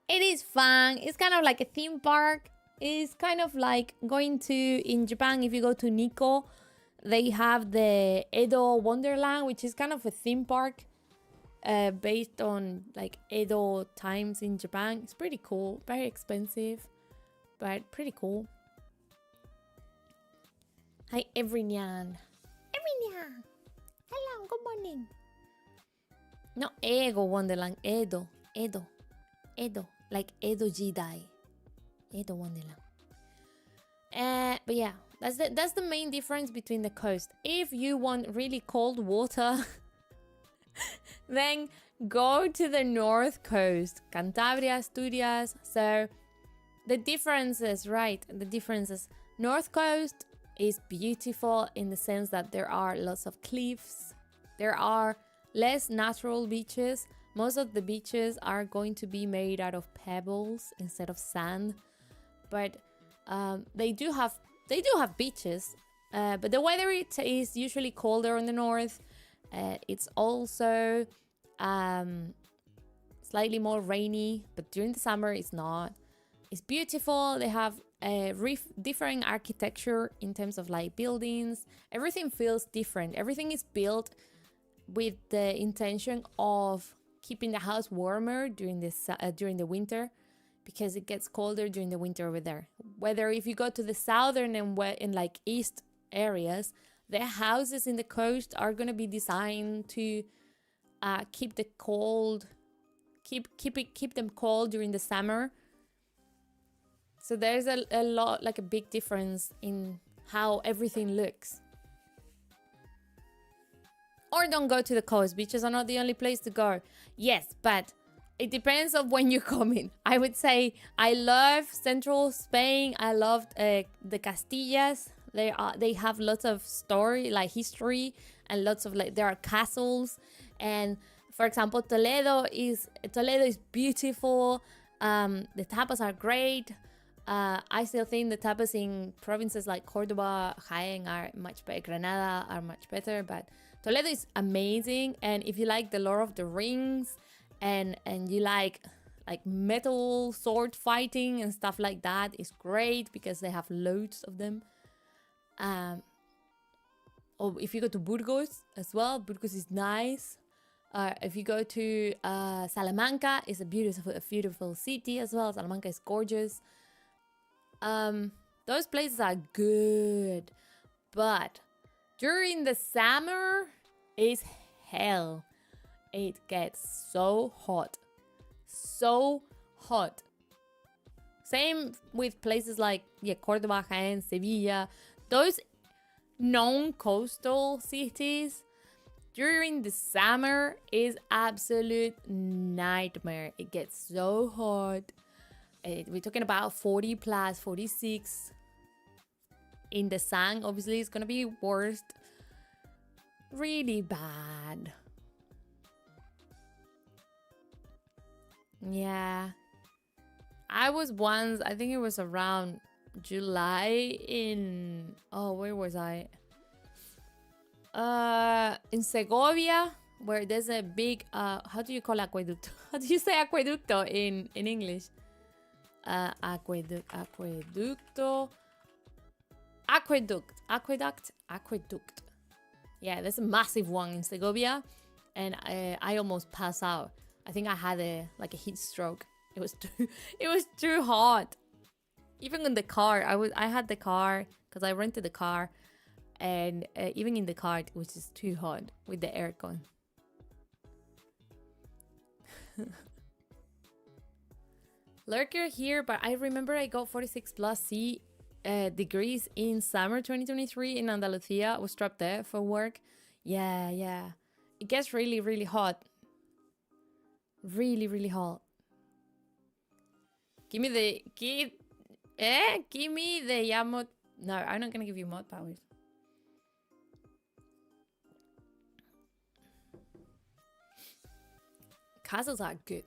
it is fun. It's kind of like a theme park. It's kind of like going to, in Japan, if you go to Nikko, they have the Edo Wonderland, which is kind of a theme park. Based on like Edo times in Japan. It's pretty cool. Very expensive, but pretty cool. Hi, Everinian. Everinian. Hello, good morning. No, Ego Wonderland. Edo. Like Edo Jidai. Edo Wonderland. But yeah, that's the main difference between the coast. If you want really cold water, then go to the north coast, Cantabria, Asturias. So the differences, right? The differences. North coast is beautiful in the sense that there are lots of cliffs. There are less natural beaches. Most of the beaches are going to be made out of pebbles instead of sand. But they do have beaches. But the weather is usually colder in the north. It's also slightly more rainy, but during the summer it's not. It's beautiful. They have a different architecture in terms of like buildings. Everything feels different. Everything is built with the intention of keeping the house warmer during the winter, because it gets colder during the winter over there. Whether if you go to the southern and in like east areas, the houses in the coast are gonna be designed to keep the cold, keep them cold during the summer. So there's a lot, like a big difference in how everything looks. Or don't go to the coast. Beaches are not the only place to go. Yes, but it depends on when you're coming. I would say I love central Spain. I loved the Castillas. They have lots of story, like history, and lots of like there are castles. And for example, Toledo is beautiful. The tapas are great. I still think the tapas in provinces like Cordoba, Jaén are much better. Granada are much better, but Toledo is amazing. And if you like the Lord of the Rings and you like metal sword fighting and stuff like that, it's great because they have loads of them. Or if you go to Burgos as well, Burgos is nice. If you go to Salamanca, it's a beautiful city as well. Salamanca is gorgeous. Those places are good, but during the summer is hell. It gets so hot. Same with places like Cordoba, Jaén, Sevilla, those known coastal cities. During the summer is absolute nightmare. It gets so hot. We're talking about 40 plus, 46. In the sun, obviously, it's gonna be worst. Really bad. Yeah. I was once, I think it was around July in... Oh, where was I? In Segovia, where there's a big... how do you call aqueducto? How do you say aqueducto in English? Aqueduct. Yeah, there's a massive one in Segovia, and I almost passed out. I think I had a heat stroke. It was too hot. Even in the car, I had the car because I rented the car, and even in the car it was just too hot with the aircon. Lurker here, but I remember I got 46 plus C degrees in summer 2023 in Andalusia. I was trapped there for work. Yeah. It gets really, really hot. Really, really hot. Give me the mod. No, I'm not gonna give you mod powers. Castles are good.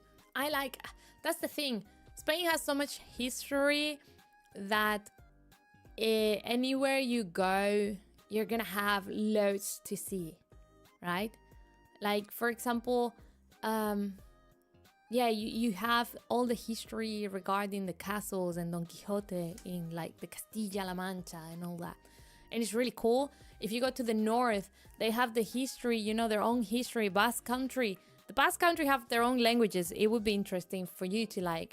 That's the thing. Spain has so much history that anywhere you go, you're gonna have loads to see, right? Like, for example, you have all the history regarding the castles and Don Quixote in like the Castilla-La Mancha and all that. And it's really cool. If you go to the north, they have the history, their own history. Basque Country. The Basque Country have their own languages. It would be interesting for you to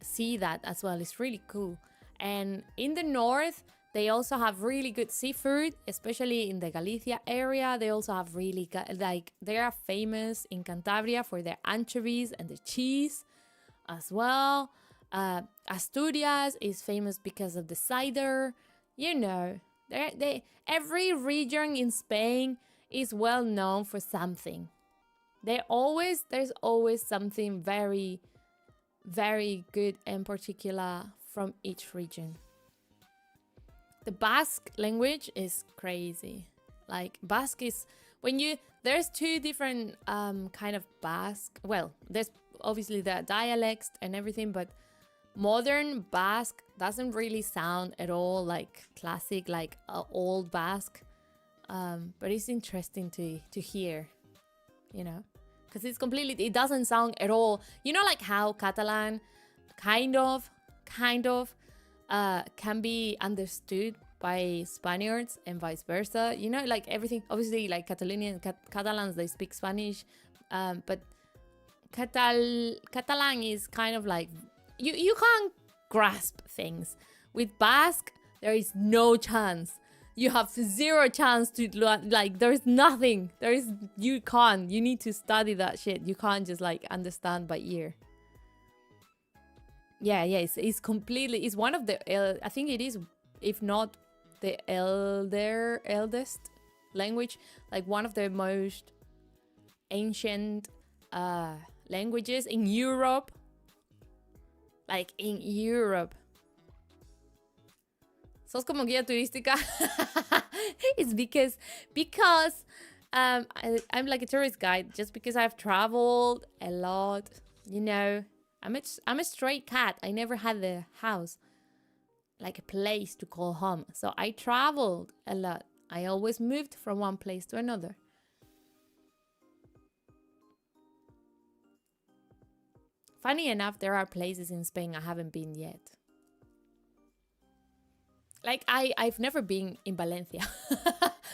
see that as well. It's really cool. And in the north, they also have really good seafood, especially in the Galicia area. They also have really they are famous in Cantabria for their anchovies and the cheese as well. Asturias is famous because of the cider. Every region in Spain is well known for something. There's always something very, very good and particular from each region. The Basque language is crazy. Basque is there's two different kind of Basque. Well, there's obviously the dialects and everything, but modern Basque doesn't really sound at all like classic, old Basque. But it's interesting to hear, because it doesn't sound at all, like how Catalan kind of kind of can be understood by Spaniards and vice versa. You know, like everything, obviously, like Catalans, they speak Spanish, but Catalan is kind of like, you can't grasp things. With Basque, there is no chance. You have zero chance to, like, there's nothing. You need to study that shit. You can't just like understand by ear. Yeah, it's completely, it's one of the, I think it is, if not the eldest language, like one of the most ancient languages in Europe. Like in Europe. Sos como guía turística. It's because I'm like a tourist guide, just because I've traveled a lot, you know. I'm a stray cat. I never had a house, like a place to call home. So I traveled a lot. I always moved from one place to another. Funny enough, there are places in Spain I haven't been yet. Like, I've never been in Valencia.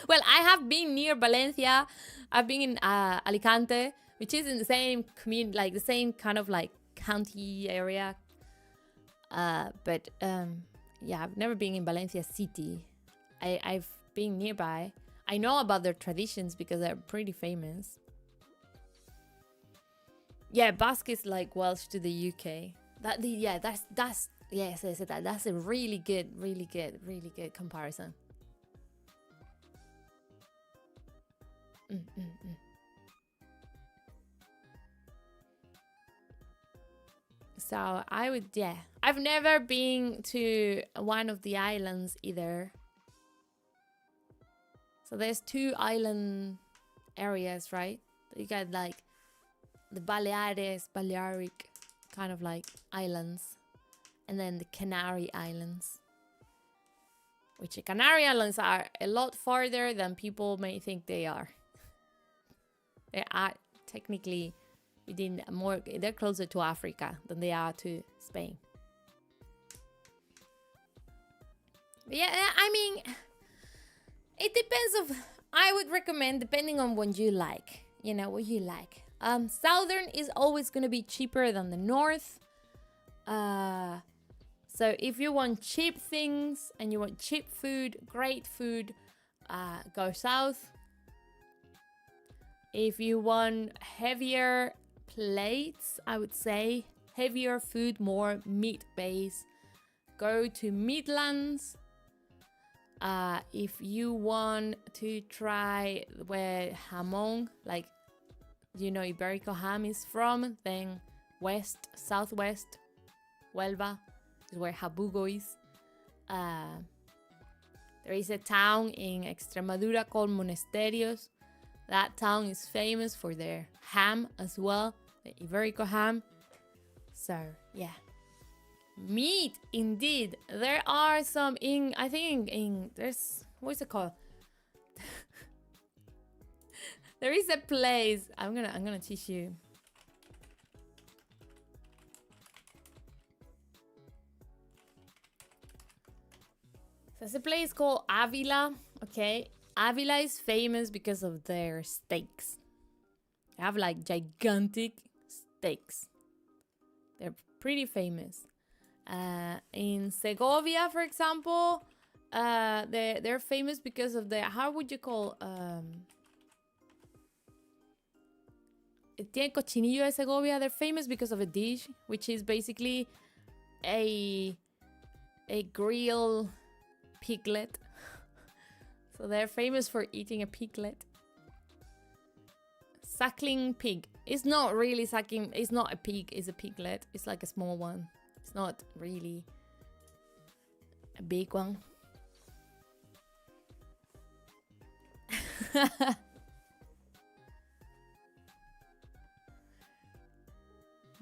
Well, I have been near Valencia. I've been in Alicante, which is in the same community, like the same kind of like county area. But yeah, I've never been in Valencia city. I've been nearby. I know about their traditions because they're pretty famous. Yeah, Basque is like Welsh to the UK. That's a really good comparison. So I would, yeah. I've never been to one of the islands either. So there's 2 island areas, right? You got like the Balearic kind of like islands. And then the Canary Islands. Which the Canary Islands are a lot farther than people may think they are. They are technically they're closer to Africa than they are to Spain. But yeah, I mean, it depends I would recommend, depending on what you like. You know, what you like. Southern is always going to be cheaper than the north. So if you want cheap things and you want cheap food, great food, go south. If you want heavier plates, I would say heavier food, more meat-based, go to Midlands. If you want to try where jamón, like, you know, Iberico ham is from, then southwest, Huelva is where Jabugo is. There is a town in Extremadura called Monasterios. That town is famous for their ham as well, the Iberico ham. So, yeah. Meat, indeed. There are some there's, what's it called? There is a place, I'm gonna teach you. So it's a place called Avila, okay? Avila is famous because of their steaks. They have like gigantic steaks. They're pretty famous. In Segovia, for example, they're famous because of the, how would you call, tiene cochinillo de Segovia. They're famous because of a dish, which is basically a grill piglet. So they're famous for eating a piglet. Suckling pig. It's not really sucking. It's not a pig. It's a piglet. It's like a small one. It's not really a big one.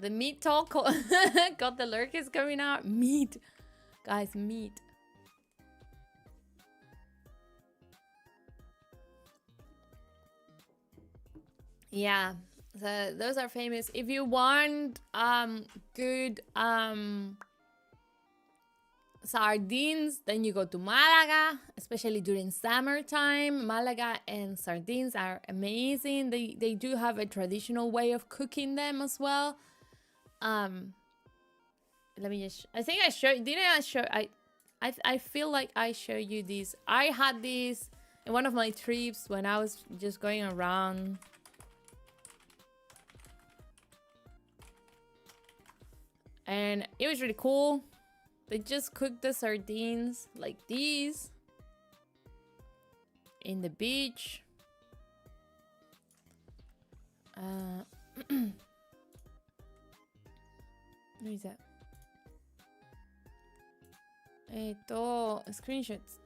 The meat talk got the lurkers coming out. Meat. Guys, meat. Yeah, so those are famous. If you want good sardines, then you go to Malaga, especially during summertime. Malaga and sardines are amazing. They do have a traditional way of cooking them as well. Let me just, I think I showed, didn't I show, I feel like I showed you this. I had this in one of my trips when I was just going around. And it was really cool. They just cooked the sardines like these in the beach. What is that? Screenshots.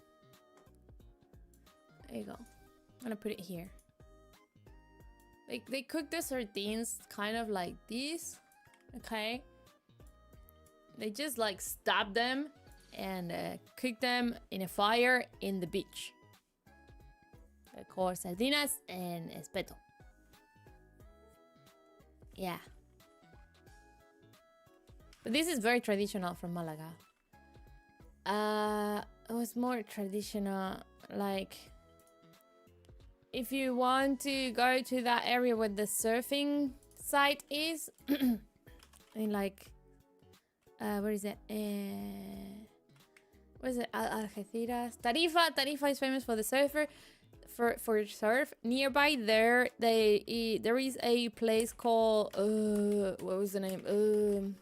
There you go. I'm gonna put it here. They cook the sardines kind of like this. Okay. They just like stab them and cook them in a fire in the beach. They're called sardinas and espeto. Yeah. But this is very traditional from Malaga. It was more traditional, like if you want to go to that area where the surfing site is, in like where is it? What is it? Algeciras. Tarifa is famous for the surfer, for surf. Nearby there, there is a place called what was the name?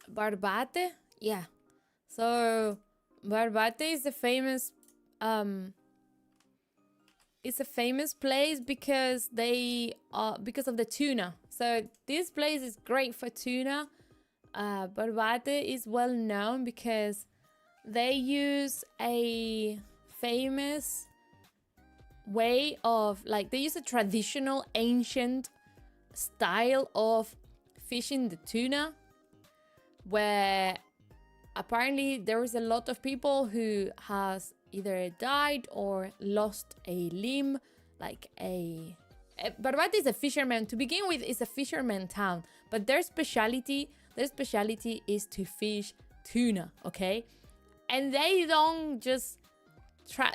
Barbate. Yeah. So Barbate is a famous it's a famous place because because of the tuna. So this place is great for tuna. Barbate is well known because they use a famous way of, like, they use a traditional ancient style of fishing the tuna, where apparently there is a lot of people who has either died or lost a limb, like Barbate is a fisherman. To begin with, it's a fisherman town, but their speciality is to fish tuna, okay? And they don't just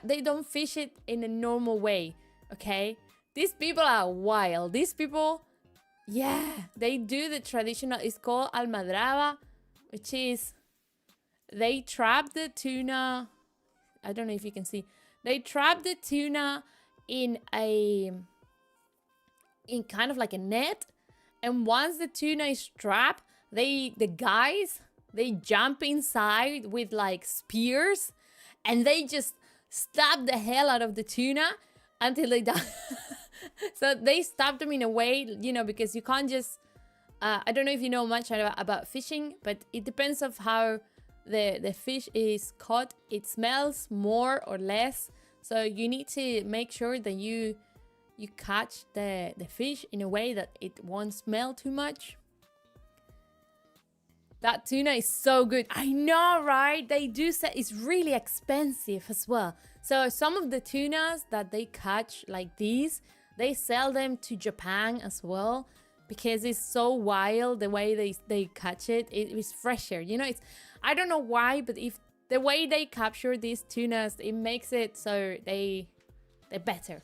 they don't fish it in a normal way, okay? These people are wild. These people, yeah, they do the traditional, it's called almadraba, which is they trap the tuna. I don't know if you can see. They trap the tuna in kind of like a net, and once the tuna is trapped, the guys jump inside with like spears, and they just stab the hell out of the tuna until they die. So they stab them in a way, you know, because you can't just I don't know if you know much about fishing, but it depends of how the fish is caught. It smells more or less, so you need to make sure that you catch the fish in a way that it won't smell too much. That tuna is so good. I know, right? They do say it's really expensive as well. So some of the tunas that they catch like these, they sell them to Japan as well, because it's so wild the way they catch it. It is fresher, you know. It's, I don't know why, but if the way they capture these tunas, it makes it so they're better.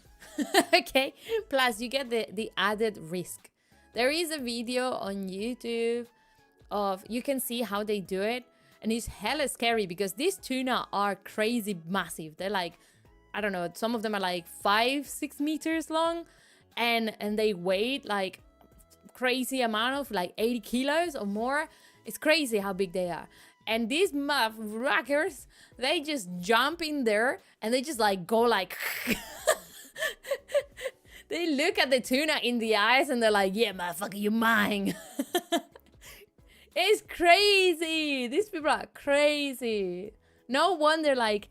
Okay, plus you get the added risk. There is a video on YouTube of, you can see how they do it, and it's hella scary because these tuna are crazy massive. They're like, I don't know, some of them are like 5-6 meters long, and they weigh like crazy amount of like 80 kilos or more. It's crazy how big they are. And these motherfuckers, they just jump in there and they just like go like they look at the tuna in the eyes and they're like, yeah, motherfucker, you're mine. It's crazy. These people are crazy. No wonder, like,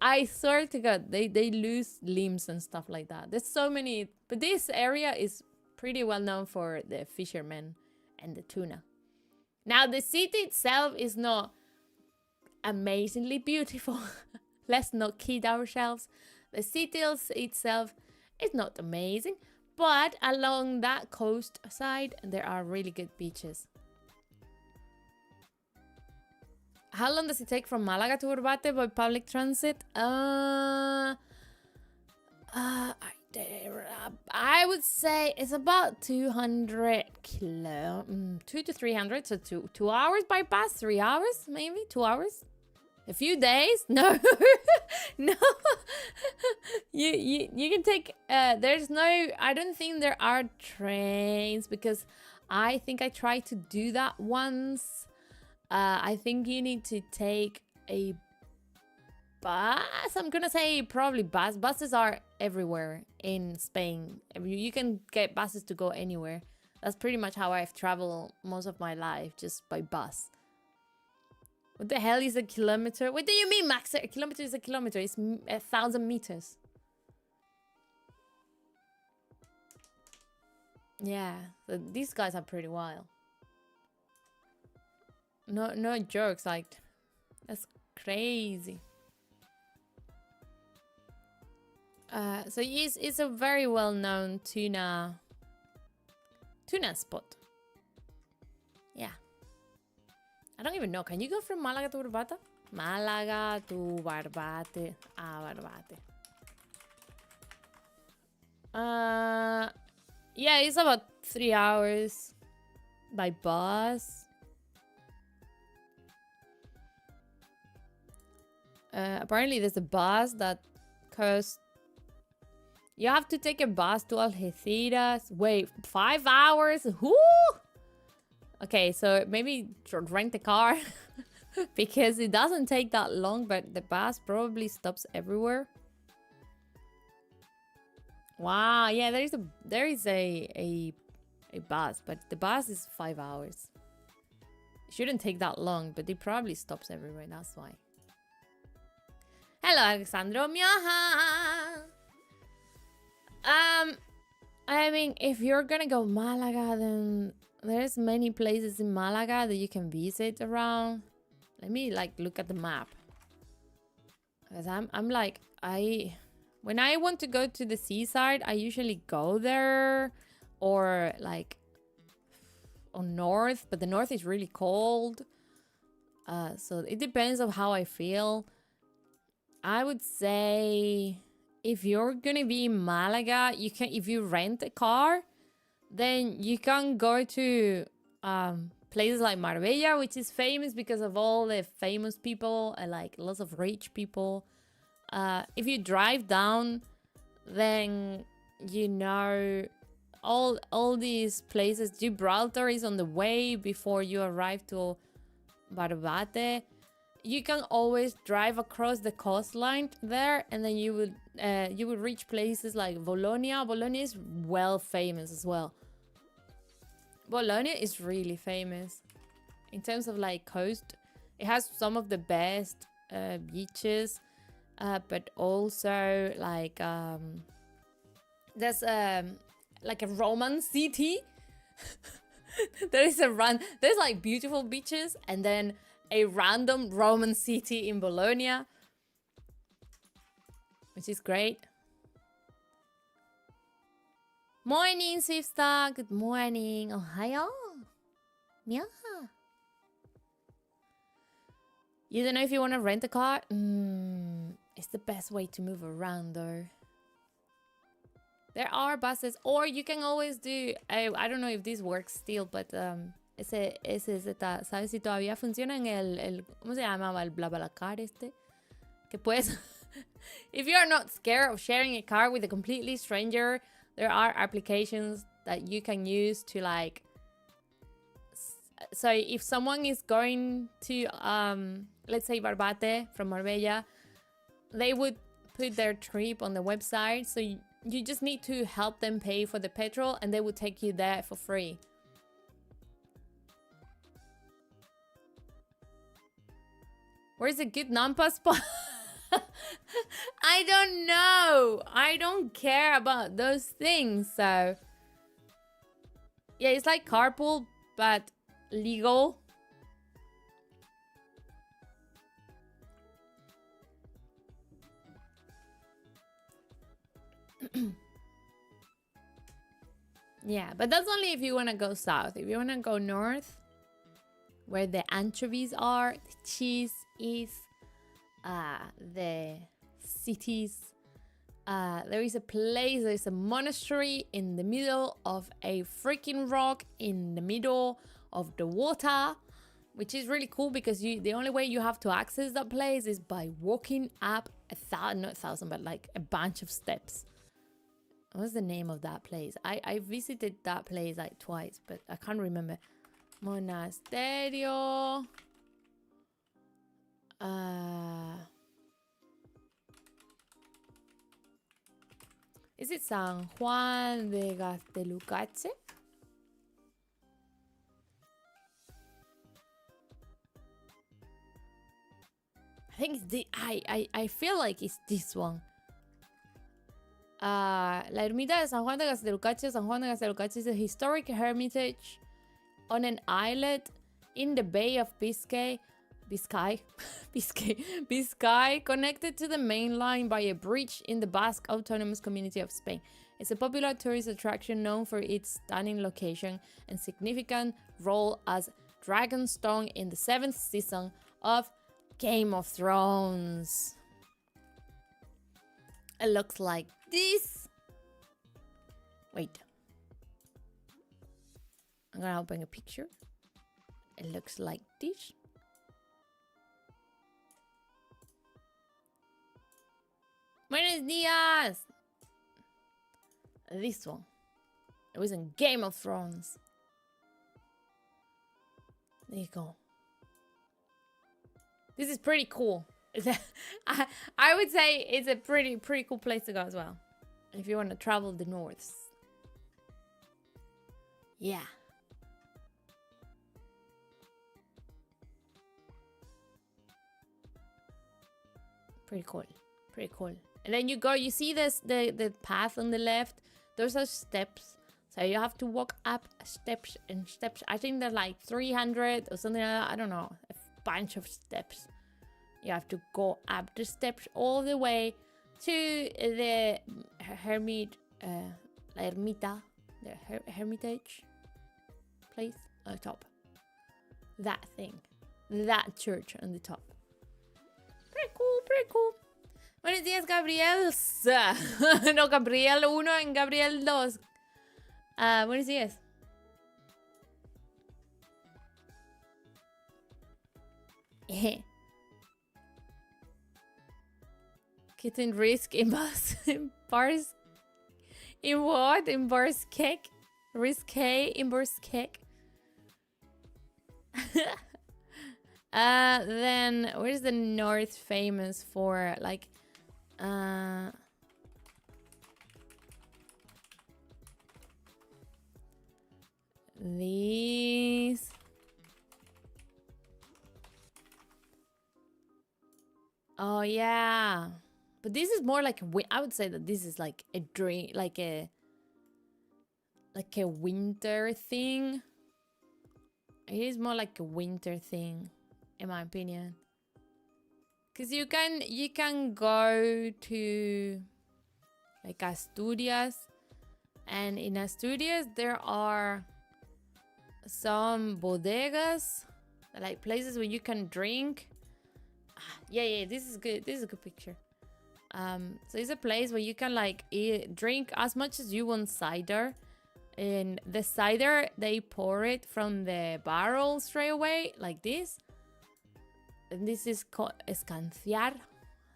I swear to God, they lose limbs and stuff like that. There's so many, but this area is pretty well known for the fishermen and the tuna. Now, the city itself is not amazingly beautiful. Let's not kid ourselves. The city itself is not amazing, but along that coast side, there are really good beaches. How long does it take from Malaga to Urbate by public transit? I would say it's about 200 2 to 300, so 2 hours by bus, 3 hours, maybe 2 hours. A few days? No, no. You can take. There's no. I don't think there are trains because I think I tried to do that once. I think you need to take a bus. I'm gonna say probably bus. Buses are everywhere in Spain. You can get buses to go anywhere. That's pretty much how I've traveled most of my life, just by bus. What the hell is a kilometer? What do you mean, Max? A kilometer is a kilometer. It's 1,000 meters. Yeah, so these guys are pretty wild. No jokes, like, that's crazy. So it's a very well-known tuna spot. Yeah. I don't even know. Can you go from Malaga to Barbate? Malaga to Barbate. Barbate. Yeah, it's about 3 hours by bus. Apparently there's a bus that costs... You have to take a bus to Algeciras. Wait, 5 hours? Whoo! Okay, so maybe rent a car. Because it doesn't take that long, but the bus probably stops everywhere. Wow, yeah, there is a bus, but the bus is 5 hours. It shouldn't take that long, but it probably stops everywhere, that's why. Hello, Alexandro Mioja. I mean, if you're gonna go Malaga, then there's many places in Malaga that you can visit around. Let me like look at the map. Because I'm like, when I want to go to the seaside, I usually go there or like on north, but the north is really cold. So it depends on how I feel. I would say if you're gonna be in Malaga, you can, if you rent a car, then you can go to places like Marbella, which is famous because of all the famous people and like lots of rich people. If you drive down, then you know all these places. Gibraltar is on the way before you arrive to Barbate. You can always drive across the coastline there, and then you would reach places like Bologna. Bologna is well famous as well. Bologna is really famous in terms of like coast. It has some of the best beaches, but also like there's like a Roman city. There's like beautiful beaches, and then a random Roman city in Bologna, which is great. Morning, Swiftstar. Good morning. Ohio. Yeah. You don't know if you want to rent a car? It's the best way to move around, though. There are buses, or you can always do... I don't know if this works still, but... ¿Sabes si todavía funciona en el ¿cómo se llamaba? El BlaBlaCar este. Que puedes... If you're not scared of sharing a car with a completely stranger, there are applications that you can use to like... So if someone is going to, let's say Barbate from Marbella, they would put their trip on the website. So you just need to help them pay for the petrol, and they would take you there for free. Where's a good Nampa spot? I don't know. I don't care about those things. So yeah, it's like carpool, but legal. Yeah, but that's only if you want to go south. If you want to go north, where the anchovies are, the cheese is, the cities. There is a place, there's a monastery in the middle of a freaking rock in the middle of the water, which is really cool because the only way you have to access that place is by walking up not a thousand, but like a bunch of steps. What's the name of that place? I visited that place like twice, but I can't remember. Monasterio. Is it San Juan de Gastelucache? I think it's I feel like it's this one. La ermita de San Juan de Gastelucache. San Juan de Gastelucache is a historic hermitage on an islet in the Bay of Biscay, connected to the main line by a bridge in the Basque Autonomous Community of Spain. It's a popular tourist attraction known for its stunning location and significant role as Dragonstone in the 7th season of Game of Thrones. It looks like this. Wait. I'm gonna open a picture. It looks like this. Buenos días! This one. It was in Game of Thrones. There you go. This is pretty cool. I would say it's a pretty cool place to go as well. If you want to travel the north. Yeah. Pretty cool. Pretty cool. And then you see this the path on the left. Those are steps. So you have to walk up steps and steps. I think they're like 300 or something like that. I don't know. A bunch of steps. You have to go up the steps all the way to the hermitage, the hermitage place on the top. That thing. That church on the top. Pretty cool, pretty cool. Buenos días, Gabriel. No, Gabriel 1 en Gabriel 2. Buenos días. Kitten risk in bars. In what? In bars cake? Risque in bars cake? Then where's the north famous for? Like, these. Oh yeah, but this is more like I would say that this is like a dream, like a winter thing. It is more like a winter thing, in my opinion. Cause you can go to like Asturias, and in Asturias there are some bodegas, like places where you can drink. Yeah, this is good. This is a good picture. So it's a place where you can like drink as much as you want cider. And the cider, they pour it from the barrel straight away, like this. And this is called escanciar.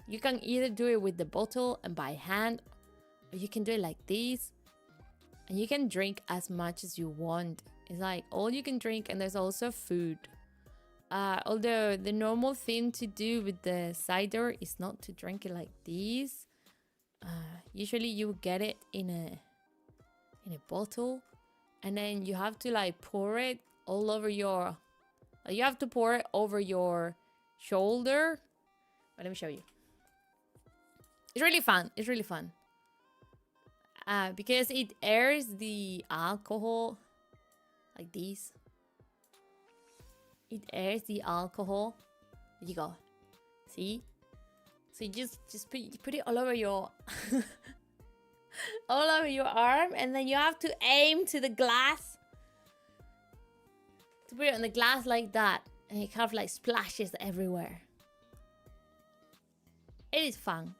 You can either do it with the bottle and by hand, or you can do it like this. And you can drink as much as you want. It's like all you can drink, and there's also food. Although the normal thing to do with the cider is not to drink it like this. Usually you get it in a bottle, and then you have to like pour it all over your. You have to pour it over your shoulder. But let me show you. It's really fun. It's really fun. Because it airs the alcohol like this. It airs the alcohol. There you go. See? So you just put it all over your all over your arm, and then you have to aim to the glass to put it on the glass like that, and it kind of like splashes everywhere. It is fun.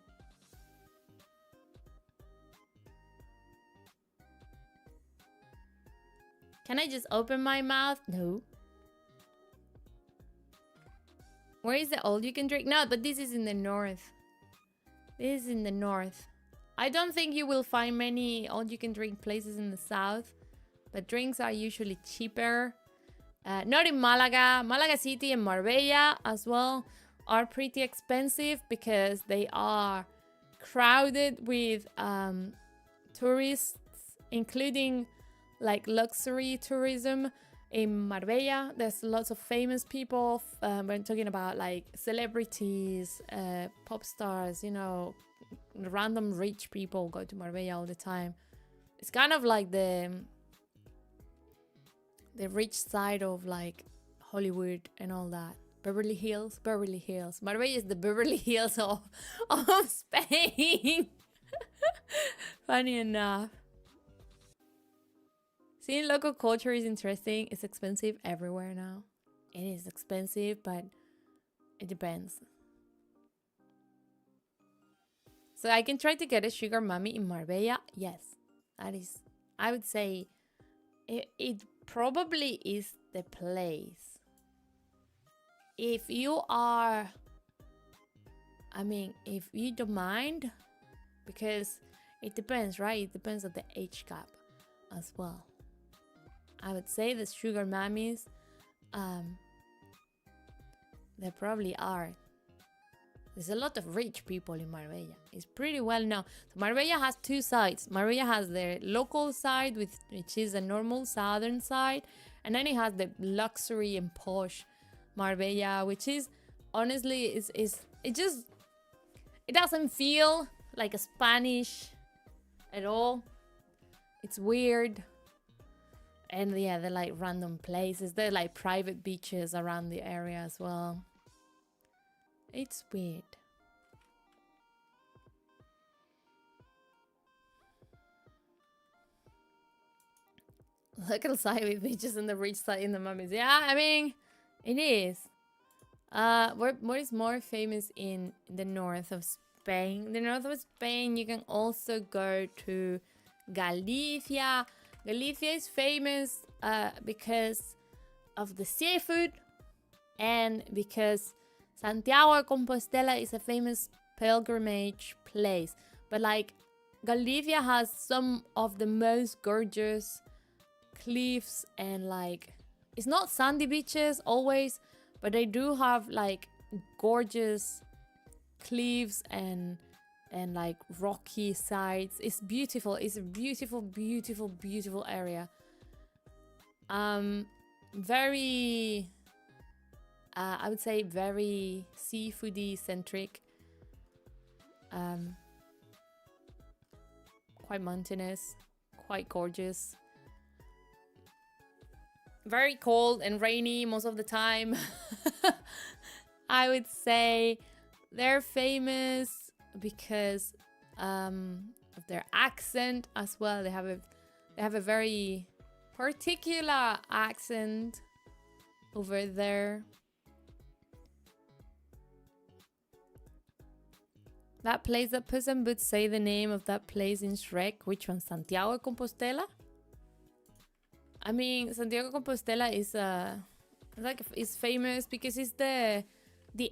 Can I just open my mouth? No. Where is the all you can drink? No, but this is in the north. This is in the north. I don't think you will find many all you can drink places in the south, but drinks are usually cheaper. Not in Malaga. Malaga City and Marbella as well are pretty expensive because they are crowded with tourists, including like luxury tourism. In Marbella, there's lots of famous people. We're talking about like celebrities, pop stars, you know, random rich people go to Marbella all the time. It's kind of like the rich side of like Hollywood and all that. Beverly Hills. Marbella is the Beverly Hills of Spain. Funny enough. Seeing local culture is interesting. It's expensive everywhere now. It is expensive, but it depends. So I can try to get a sugar mommy in Marbella. Yes, that is, I would say, it probably is the place. If you are, I mean, if you don't mind, because it depends, right? It depends on the age gap as well. I would say the sugar mommies, they probably are. There's a lot of rich people in Marbella. It's pretty well known. So Marbella has two sides. Marbella has the local side, which is a normal southern side, and then it has the luxury and posh Marbella, which is honestly it doesn't feel like a Spanish at all. It's weird. And yeah, they're like random places. They're like private beaches around the area as well. It's weird. Local side with beaches and the rich side in the mummies. Yeah, I mean, it is. What is more famous in the north of Spain? The north of Spain, you can also go to Galicia. Galicia is famous because of the seafood and because Santiago de Compostela is a famous pilgrimage place. But like Galicia has some of the most gorgeous cliffs and like, it's not sandy beaches always, but they do have like gorgeous cliffs and like rocky sides. It's beautiful. It's a beautiful, beautiful, beautiful area. Very, I would say very seafoody centric. Quite mountainous, quite gorgeous. Very cold and rainy most of the time. I would say they're famous because of their accent as well. They have a very particular accent over there. That place that Puss in Boots say the name of that place in Shrek. Which one? Santiago de Compostela? I mean, Santiago de Compostela is famous because it's the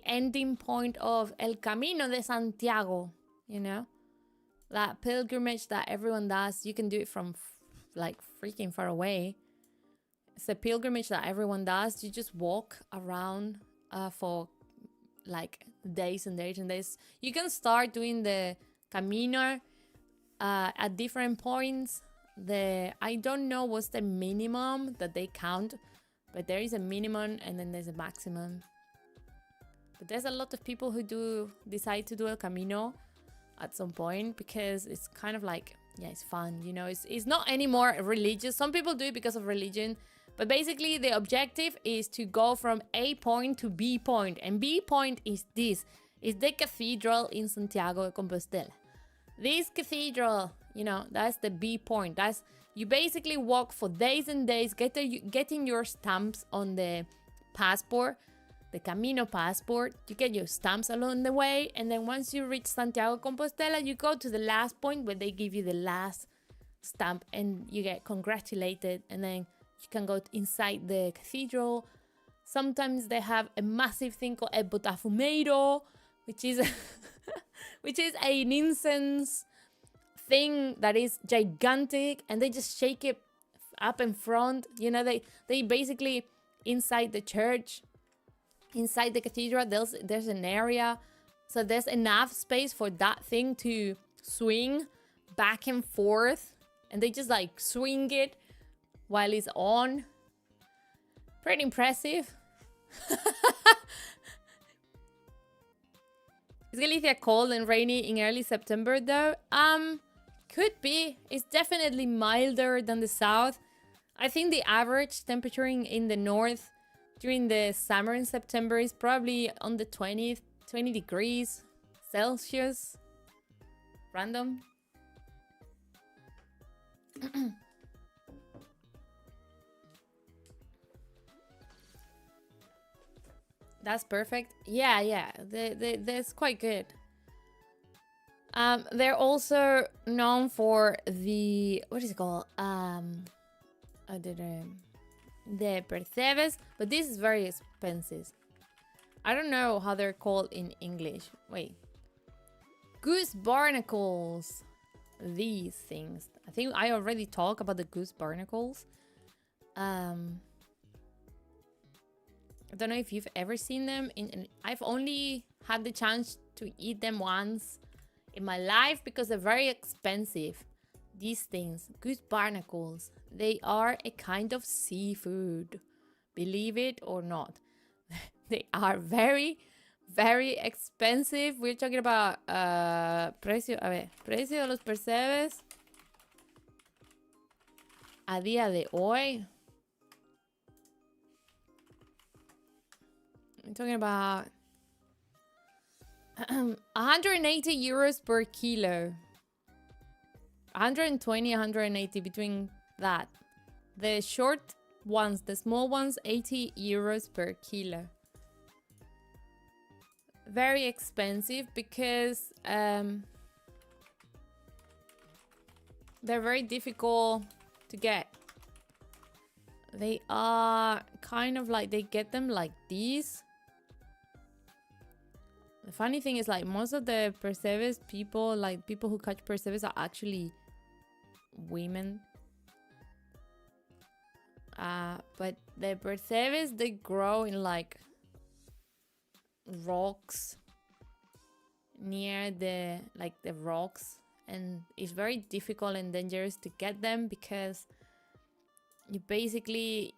ending point of El Camino de Santiago, you know? That pilgrimage that everyone does. You can do it from like freaking far away. It's a pilgrimage that everyone does. You just walk around for like days and days and days. You can start doing the Camino at different points. I don't know what's the minimum that they count, but there is a minimum and then there's a maximum. But there's a lot of people who decide to do El Camino at some point because it's kind of like, yeah, it's fun, you know. It's not anymore religious. Some people do it because of religion, but basically the objective is to go from A point to B point, and B point is this. It's the cathedral in Santiago de Compostela. This cathedral, you know, that's the B point. That's You basically walk for days and days, getting your stamps on the passport, the Camino passport. You get your stamps along the way, and then once you reach Santiago Compostela, you go to the last point where they give you the last stamp and you get congratulated, and then you can go inside the cathedral. Sometimes they have a massive thing called a botafumeiro, which is which is an incense thing that is gigantic, and they just shake it up in front. You know, they basically inside the church, inside the cathedral, there's an area, so there's enough space for that thing to swing back and forth, and they just like swing it while it's on. Pretty impressive. Is Galicia cold and rainy in early September though? Could be. It's definitely milder than the south. I think the average temperature in the north during the summer in September is probably on the 20 degrees Celsius. Random. That's perfect. Yeah. That's quite good. They're also known for the, what is it called? The percebes, but this is very expensive. I don't know how they're called in English. Wait. Goose barnacles. These things. I think I already talked about the goose barnacles. I don't know if you've ever seen them. I've only had the chance to eat them once in my life because they're very expensive. These things, goose barnacles, they are a kind of seafood. Believe it or not. They are very, very expensive. We're talking about precio de los percebes a día de hoy. I'm talking about 180 euros per kilo. 120, 180, between that. The short ones, the small ones, 80 euros per kilo. Very expensive because they're very difficult to get. They are kind of like, they get them like these. The funny thing is, like, most of the percebes people, like people who catch percebes, are actually women. But the percebes, they grow in like rocks near the rocks, and it's very difficult and dangerous to get them because you basically,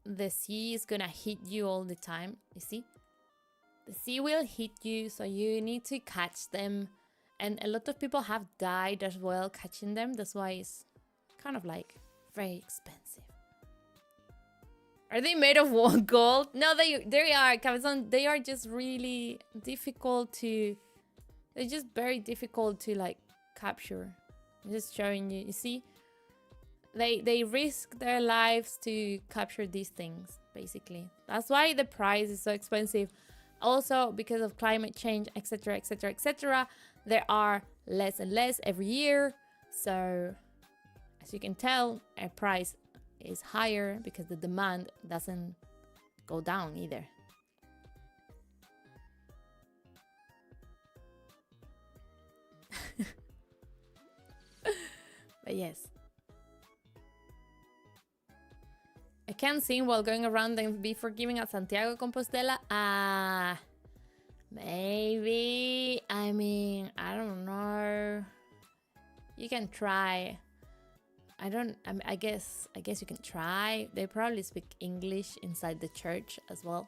the sea is gonna hit you all the time. You see, the sea will hit you, so you need to catch them, and a lot of people have died as well catching them. That's why it's kind of like very expensive. Are they made of gold? No, they are, Cabezon. They are just really difficult to. They're just very difficult to like capture. I'm just showing you. You see, they risk their lives to capture these things. Basically, that's why the price is so expensive. Also, because of climate change, etc., etc., etc., there are less and less every year. So, as you can tell, our price is higher because the demand doesn't go down either. But yes. I can't sing while going around and be forgiving at Santiago Compostela. Maybe. I mean, I don't know. You can try. I guess you can try. They probably speak English inside the church as well.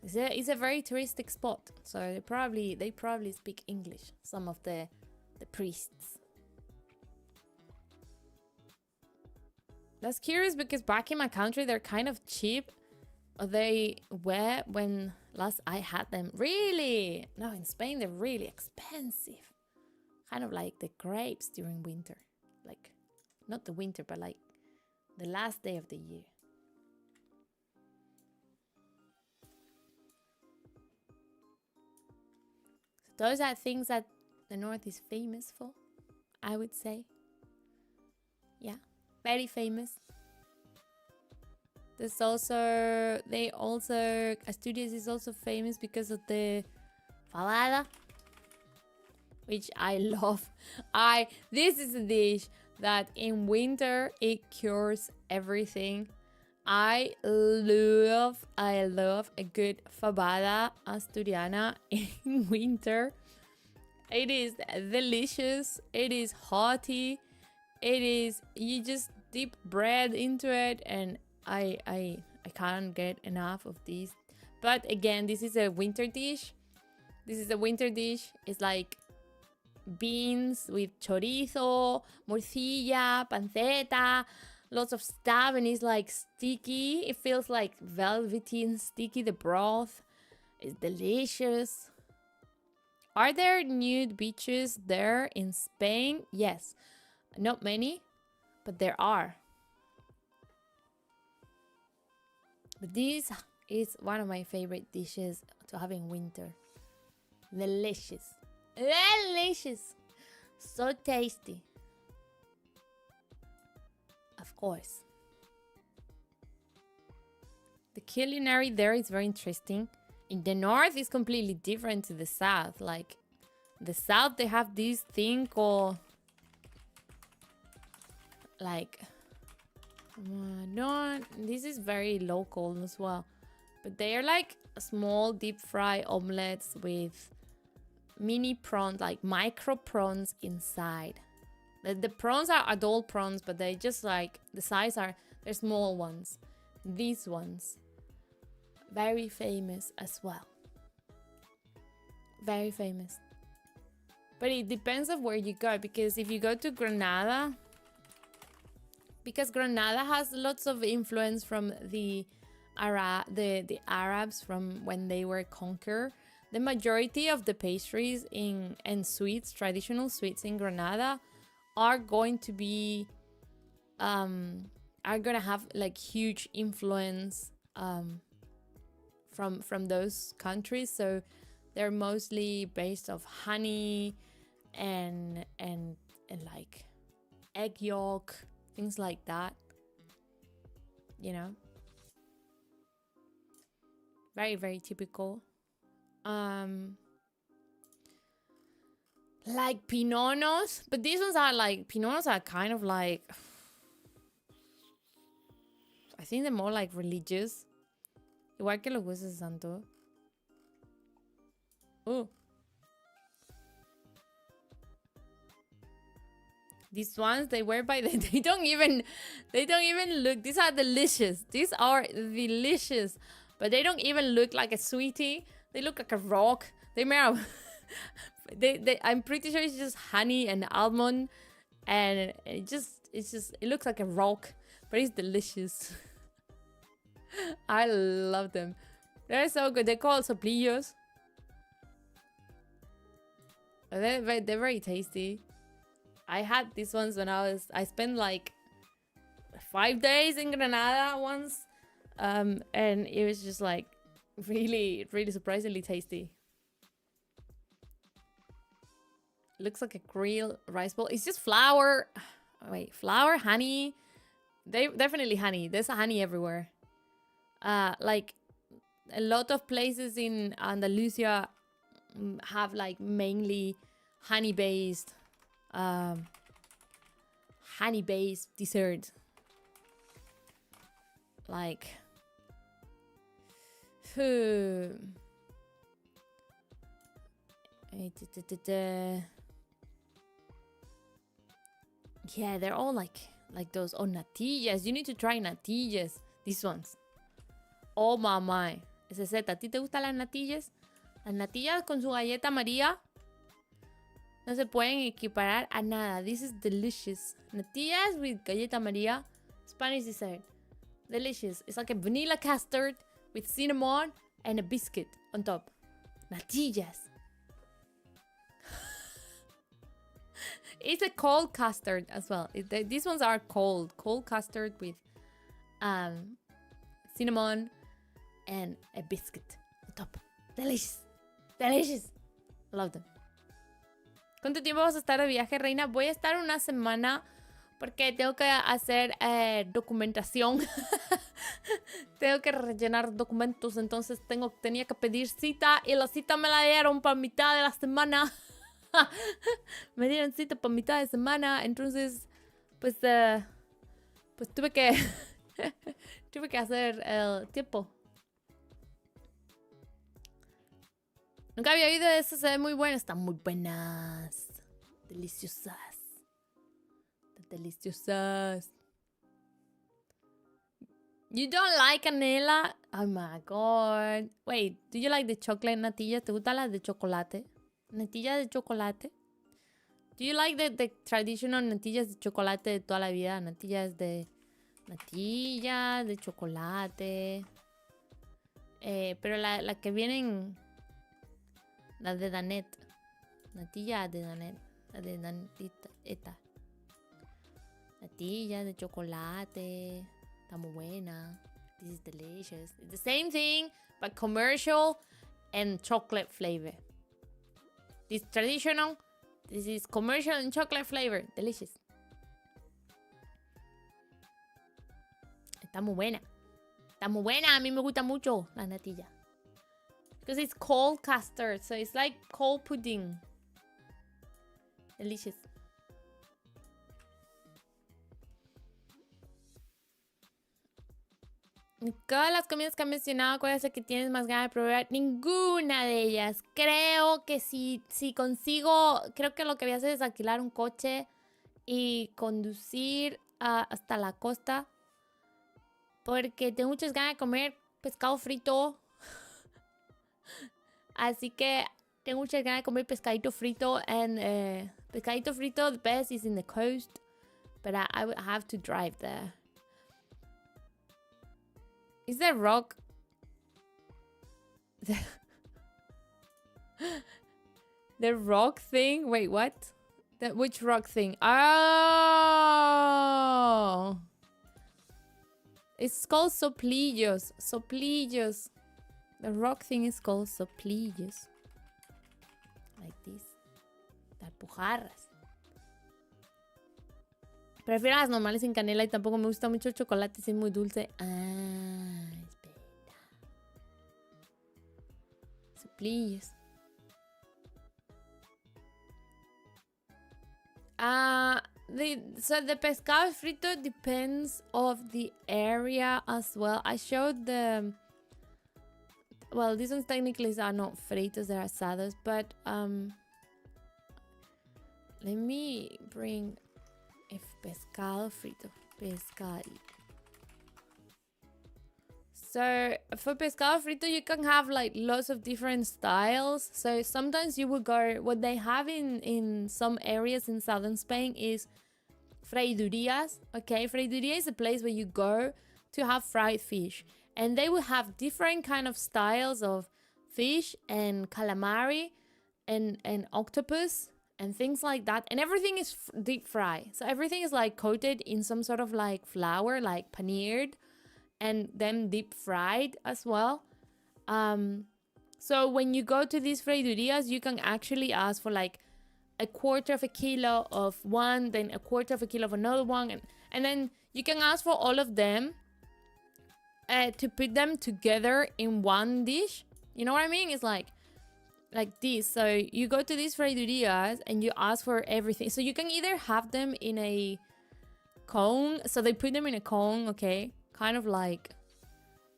It's a very touristic spot, so they probably speak English. Some of the priests. That's curious because back in my country they're kind of cheap. They were when last I had them. Really? No, in Spain they're really expensive. Kind of like the grapes during winter. Like not the winter, but like the last day of the year. So those are things that the North is famous for, I would say. Yeah, very famous. There's also, Asturias is also famous because of the fabada, which I love. This is a dish that in winter it cures everything. I love a good fabada asturiana in winter. It is delicious. It is hearty. You just dip bread into it, and I can't get enough of these. But again, this is a winter dish. It's like beans with chorizo, morcilla, panceta, lots of stuff, and it's like sticky. It feels like velvety and sticky. The broth is delicious. Are there nude beaches there in Spain? Yes. Not many, but there are. But this is one of my favorite dishes to have in winter. Delicious. Delicious. So tasty. Of course. The culinary there is very interesting. In the north, it's completely different to the south. Like, the south, they have this thing called... Like... no, this is very local as well. But they are like small deep fry omelets with mini prawns, like micro prawns inside. The prawns are adult prawns, but they just like, the size are, they're small ones. These ones. Very famous as well. Very famous. But it depends on where you go, because if you go to Granada, because Granada has lots of influence from the Arabs from when they were conquered. The majority of the pastries and sweets, traditional sweets in Granada, are going to be are gonna have like huge influence from those countries. So they're mostly based off honey and like egg yolk, things like that, you know. Very, very typical. Like pinonos, but these ones are like, pinonos are kind of like, I think they're more like religious. Igual que los huesos de santo. Ooh. These ones, they were by the, they don't even look, these are delicious. These are delicious. But they don't even look like a sweetie. They look like a rock. They made out, I'm pretty sure it's just honey and almond. And it looks like a rock. But it's delicious. I love them. They're so good. They're called soplillos. They're very tasty. I had these ones when I spent like 5 days in Granada once. And it was just like really, really surprisingly tasty. Looks like a grilled rice bowl. It's just flour. Wait, flour, honey. They definitely honey. There's honey everywhere. Like a lot of places in Andalusia have like mainly honey-based dessert. Like yeah, they're all like those. Oh, natillas. You need to try natillas. These ones. Oh, mamá. SZ, ¿a ti te gustan las natillas? Las natillas con su galleta María no se pueden equiparar a nada. This is delicious. Natillas with galleta María. Spanish dessert. Delicious. It's like a vanilla custard with cinnamon and a biscuit on top. Natillas. It's a cold custard as well. These ones are cold custard with cinnamon and a biscuit on top. Delicious. Delicious. Love them. ¿Cuánto tiempo vas a estar de viaje, Reina? Voy a estar una semana porque tengo que hacer documentación. Tengo que rellenar documentos, entonces tenía que pedir cita y la cita me la dieron para mitad de la semana. Me dieron cita para mitad de semana, entonces pues tuve que tuve que hacer el tiempo. Nunca había oído de eso, se ve muy bueno. Están muy buenas. Deliciosas. Deliciosas. You don't like canela? Oh my god. Wait, do you like the chocolate natilla? ¿Te gusta la de chocolate? Natilla de chocolate. Do you like the traditional natillas de chocolate de toda la vida? Natillas de chocolate. Pero la que vienen... La de Danet. Natilla de Danet. La de Danetita. Natilla de chocolate. Está muy buena. This is delicious. It's the same thing, but commercial and chocolate flavor. This traditional. This is commercial and chocolate flavor. Delicious. Está muy buena. Está muy buena. A mí me gusta mucho la natilla. Because it's cold custard, so it's like cold pudding. Delicious. Todas las comidas que han mencionado, ¿cuál es la que tienes más ganas de probar? Ninguna de ellas. Creo que si consigo, creo que lo que voy a hacer es alquilar un coche y conducir hasta la costa. Porque tengo muchas ganas de comer pescado frito. Así que tengo muchas ganas de comer pescadito frito. And pescadito frito, the best is in the coast. But I would have to drive there. Is there rock? The rock thing? Wait, what? Which rock thing? Oh! It's called soplillos. Soplillos. The rock thing is called soplillos. Like this. Las pujarras. Prefiero las normales sin canela y tampoco me gusta mucho el chocolate si es muy dulce. Ah, espera. Soplillos. So the pescado frito depends of the area as well. I showed the... Well, these ones technically are not fritos, they're asados, but let me bring pescado frito. Pescadito. So for pescado frito, you can have like lots of different styles. So sometimes you will go, what they have in some areas in southern Spain is freidurías. Okay, freiduría is a place where you go to have fried fish. And they will have different kind of styles of fish and calamari and octopus and things like that. And everything is deep fried. So everything is like coated in some sort of like flour, like paneered, and then deep fried as well. So when you go to these freidurías, you can actually ask for like a quarter of a kilo of one, then a quarter of a kilo of another one. And then you can ask for all of them. To put them together in one dish. You know what I mean? It's like this. So you go to these freidurías and you ask for everything. So you can either have them in a cone. So they put them in a cone, okay? Kind of like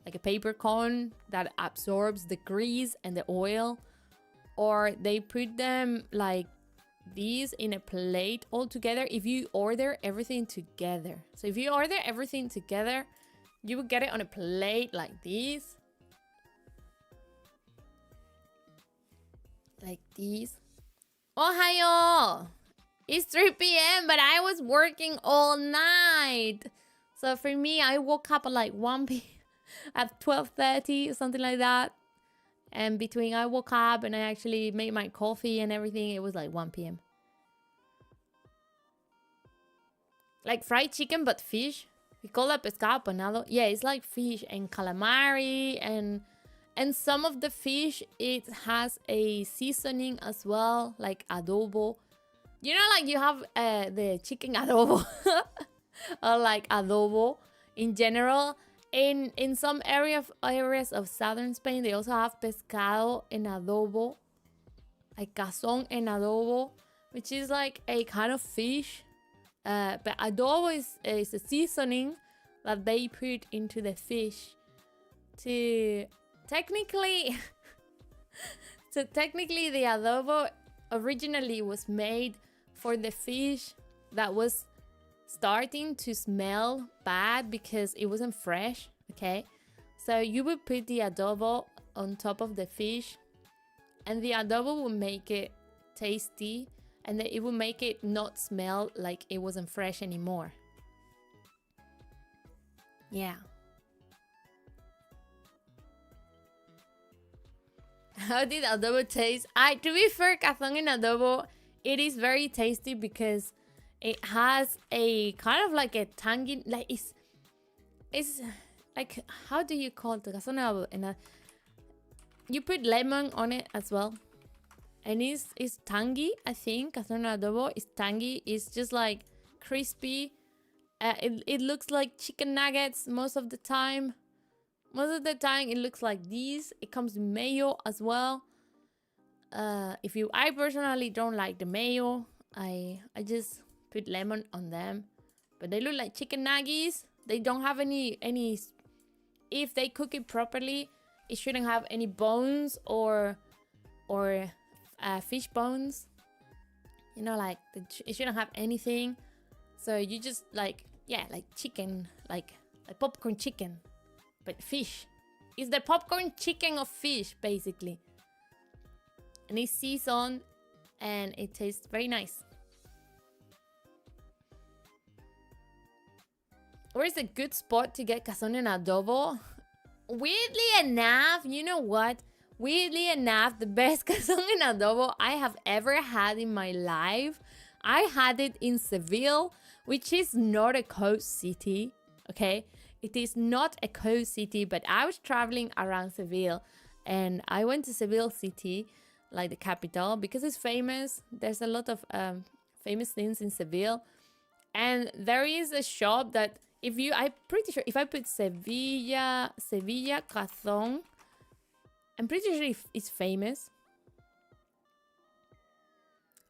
a paper cone that absorbs the grease and the oil. Or they put them like these in a plate all together if you order everything together. So if you order everything together, you will get it on a plate like this. Like this. Ohio! It's 3 p.m. but I was working all night. So for me, I woke up at like 1 p.m. at 12:30 or something like that. And between I woke up and I actually made my coffee and everything, it was like 1 p.m. like fried chicken but fish. We call that pescado panado. Yeah, it's like fish and calamari and some of the fish, it has a seasoning as well, like adobo. You know, like you have the chicken adobo or like adobo in general. In some areas of southern Spain, they also have pescado en adobo, like cazón en adobo, which is like a kind of fish. But adobo is a seasoning that they put into the fish to technically technically the adobo originally was made for the fish that was starting to smell bad because it wasn't fresh. Okay, so you would put the adobo on top of the fish and the adobo will make it tasty, and then it will make it not smell like it wasn't fresh anymore. Yeah. How did adobo taste? To be fair, cazón en adobo, it is very tasty because it has a kind of like a tangy, like it's like, how do you call it? Cazón en adobo. You put lemon on it as well. And it's tangy, I think. Cazón en adobo is tangy. It's just like crispy. It looks like chicken nuggets most of the time. Most of the time it looks like these. It comes with mayo as well. I personally don't like the mayo. I just put lemon on them. But they look like chicken nuggets. They don't have any if they cook it properly, it shouldn't have any bones or fish bones. You know, like it shouldn't have anything. So you just like, yeah, like chicken, like popcorn chicken, but fish. It's the popcorn chicken of fish, basically. And it's seasoned and it tastes very nice. Where's a good spot to get cazón en adobo? Weirdly enough, you know what? Weirdly enough, the best cazón en adobo I have ever had in my life, I had it in Seville, which is not a coast city, okay? It is not a coast city, but I was traveling around Seville and I went to Seville city, like the capital, because it's famous. There's a lot of famous things in Seville. And there is a shop that I'm pretty sure if I put Sevilla cazón, I'm pretty sure it's famous.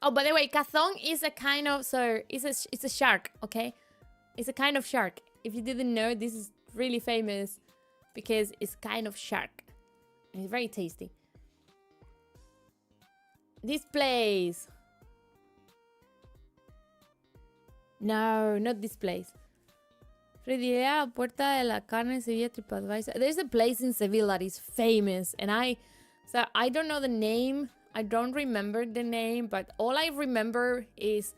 Oh, by the way, cazón is a kind of, it's a shark, okay? It's a kind of shark. If you didn't know, this is really famous because it's kind of shark. And it's very tasty. This place. No, not this place. Frediré a la puerta de la carne en Sevilla TripAdvisor. There's a place in Seville that is famous, and I don't know the name. I don't remember the name, but all I remember is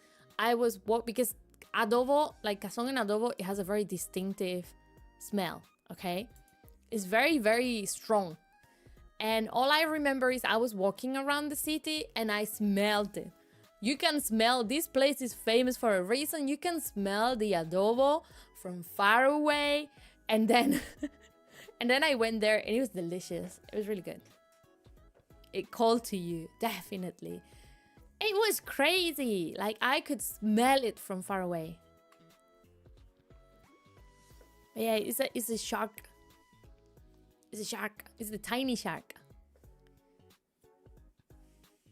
because adobo, like cazón en adobo, it has a very distinctive smell, okay? It's very, very strong. And all I remember is I was walking around the city and I smelled it. You can smell, this place is famous for a reason. You can smell the adobo from far away. And then and then I went there and it was delicious. It was really good. It called to you, definitely. It was crazy. Like I could smell it from far away. But yeah, it's a shark. It's a shark. It's a tiny shark.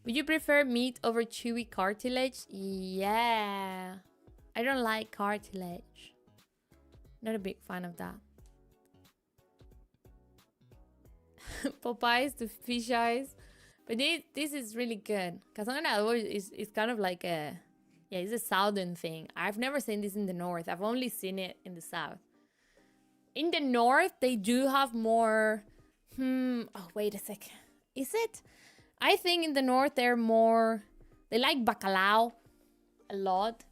Would you prefer meat over chewy cartilage? Yeah. I don't like cartilage. Not a big fan of that. Popeyes to fish eyes. But this is really good. Cazón en adobo is kind of like it's a southern thing. I've never seen this in the north. I've only seen it in the south. In the north, they do have more... Oh, wait a sec. Is it? I think in the north, they like bacalao a lot.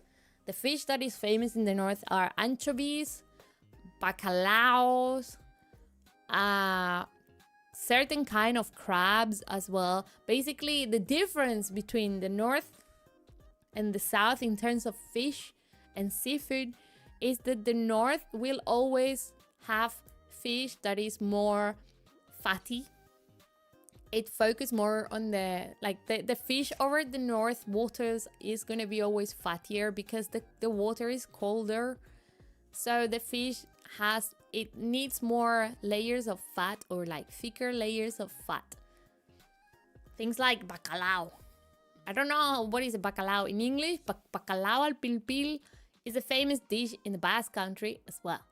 The fish that is famous in the north are anchovies, bacalaos, certain kind of crabs as well. Basically, the difference between the north and the south in terms of fish and seafood is that the north will always have fish that is more fatty. It focuses more on the fish over the north waters is going to be always fattier because the water is colder. So the fish it needs more layers of fat, or like thicker layers of fat. Things like bacalao. I don't know what is a bacalao in English, but bacalao al pil pil is a famous dish in the Basque Country as well.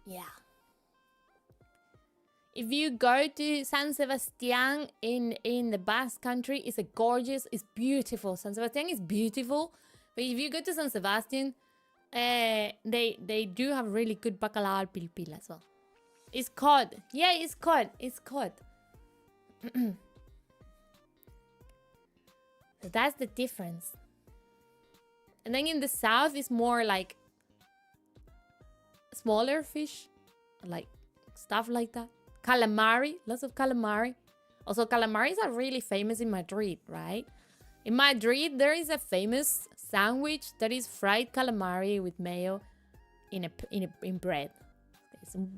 Yeah. If you go to San Sebastian in the Basque Country, it's beautiful. San Sebastian is beautiful. But if you go to San Sebastian, they do have really good bacalao al pil pil as well. It's cod. Yeah, it's cod. It's cod. So that's the difference. And then in the south, it's more like smaller fish, like stuff like that. Calamari, lots of calamari. Also, calamaris are really famous in Madrid, right? In Madrid, there is a famous sandwich that is fried calamari with mayo in bread. It's un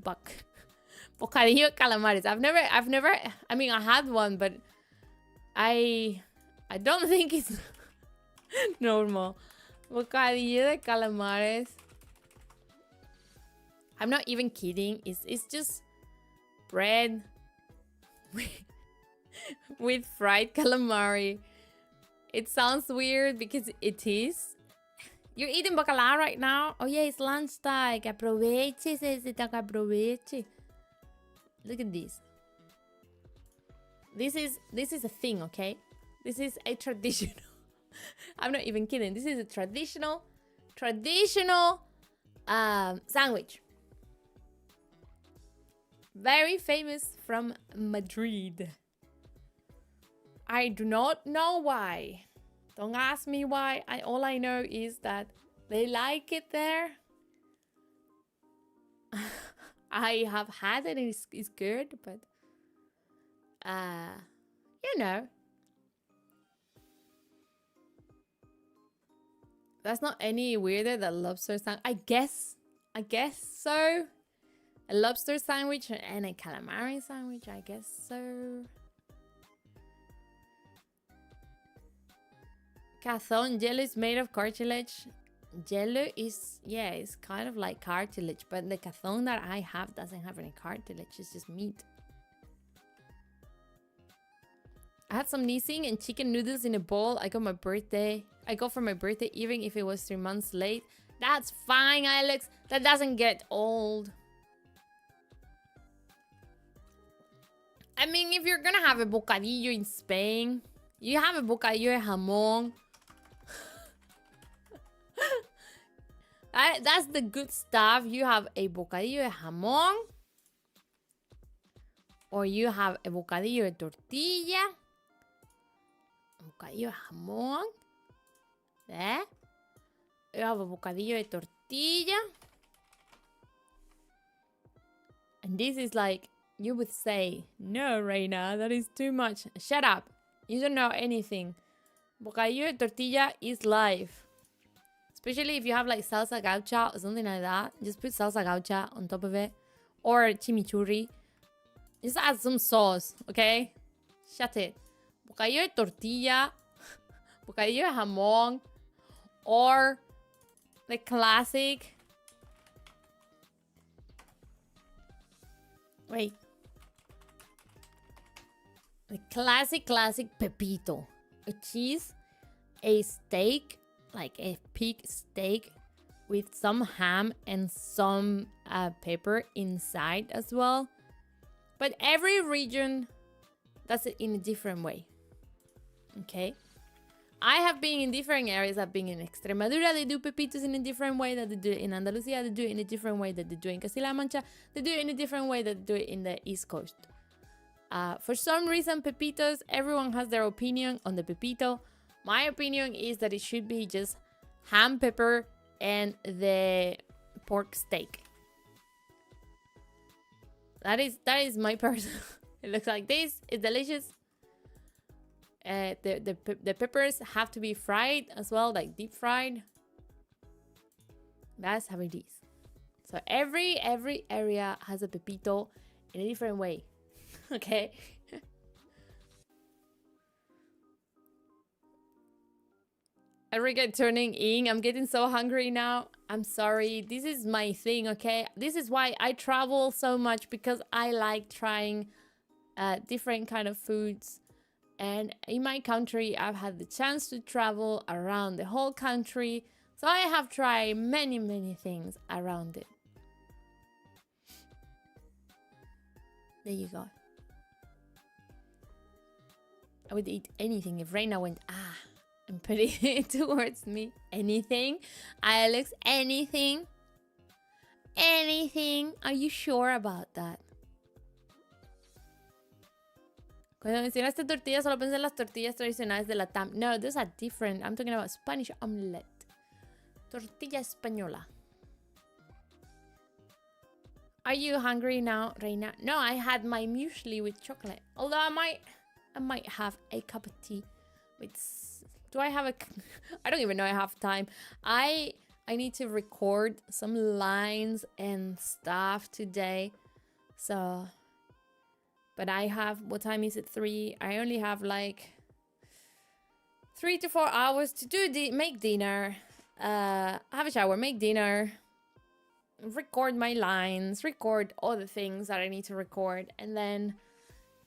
bocadillo de calamares. I've never. I mean, I had one, but I don't think it's normal. Bocadillo de calamares. I'm not even kidding. It's just bread with fried calamari. It sounds weird because it is. You're eating bacalao right now? Oh yeah, it's lunchtime. Que aproveche, que aproveche. Look at this. This is a thing, okay? This is a traditional. I'm not even kidding. This is a traditional sandwich. Very famous from Madrid. I do not know why. Don't ask me why. All I know is that they like it there. I have had it. It's good, but you know, that's not any weirder than lobster sandwich. I guess so. A lobster sandwich and a calamari sandwich. I guess so. Cazón jello is made of cartilage. Jello is, yeah, it's kind of like cartilage, but the cazón that I have doesn't have any cartilage. It's just meat. I had some Nissin and chicken noodles in a bowl. I got for my birthday, even if it was 3 months late. That's fine, Alex. That doesn't get old. I mean, if you're gonna have a bocadillo in Spain, you have a bocadillo de jamón. That's the good stuff. You have a bocadillo de jamón, or you have a bocadillo de tortilla. Bocadillo de jamón. There. You have a bocadillo de tortilla. And this is like, you would say, no, Reina, that is too much. Shut up. You don't know anything. Bocadillo de tortilla is life. Especially if you have like salsa gaucha or something like that. Just put salsa gaucha on top of it. Or chimichurri. Just add some sauce, okay? Shut it. Bocadillo de tortilla. Bocadillo de jamón. Or the classic. Wait. The classic pepito. Which is a steak, like a pig steak with some ham and some pepper inside as well. But every region does it in a different way. Okay? I have been in different areas. I've been in Extremadura. They do pepitos in a different way that they do it in Andalusia. They do it in a different way that they do it in Castilla-La Mancha. They do it in a different way that they do it in the East Coast. For some reason, pepitos, everyone has their opinion on the pepito. My opinion is that it should be just ham, pepper, and the pork steak. That is my personal. It looks like this. It's delicious. The peppers have to be fried as well, like deep fried. That's how it is. So every area has a pepito in a different way. Okay. Enrique turning in. I'm getting so hungry now. I'm sorry. This is my thing, okay? This is why I travel so much, because I like trying different kind of foods. And in my country, I've had the chance to travel around the whole country. So I have tried many things around it. There you go. I would eat anything if Reina went, and put it towards me. Anything? Alex, anything? Anything? Are you sure about that? Cuando mencionaste tortillas, solo pensé en las tortillas tradicionales de la TAM. No, those are different. I'm talking about Spanish omelette. Tortilla española. Are you hungry now, Reina? No, I had my muesli with chocolate. Although I might have a cup of tea with... Do I have a... I don't even know I have time. I need to record some lines and stuff today. So... But I have... What time is it? 3. I only have like 3 to 4 hours to make dinner. Have a shower, make dinner. Record my lines. Record all the things that I need to record. And then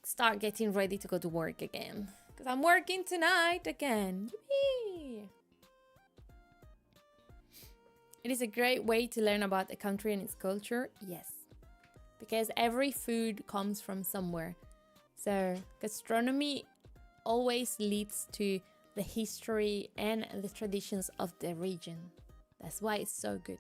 start getting ready to go to work again. Because I'm working tonight again. Yippee! It is a great way to learn about a country and its culture. Yes. Because every food comes from somewhere. So gastronomy always leads to the history and the traditions of the region. That's why it's so good.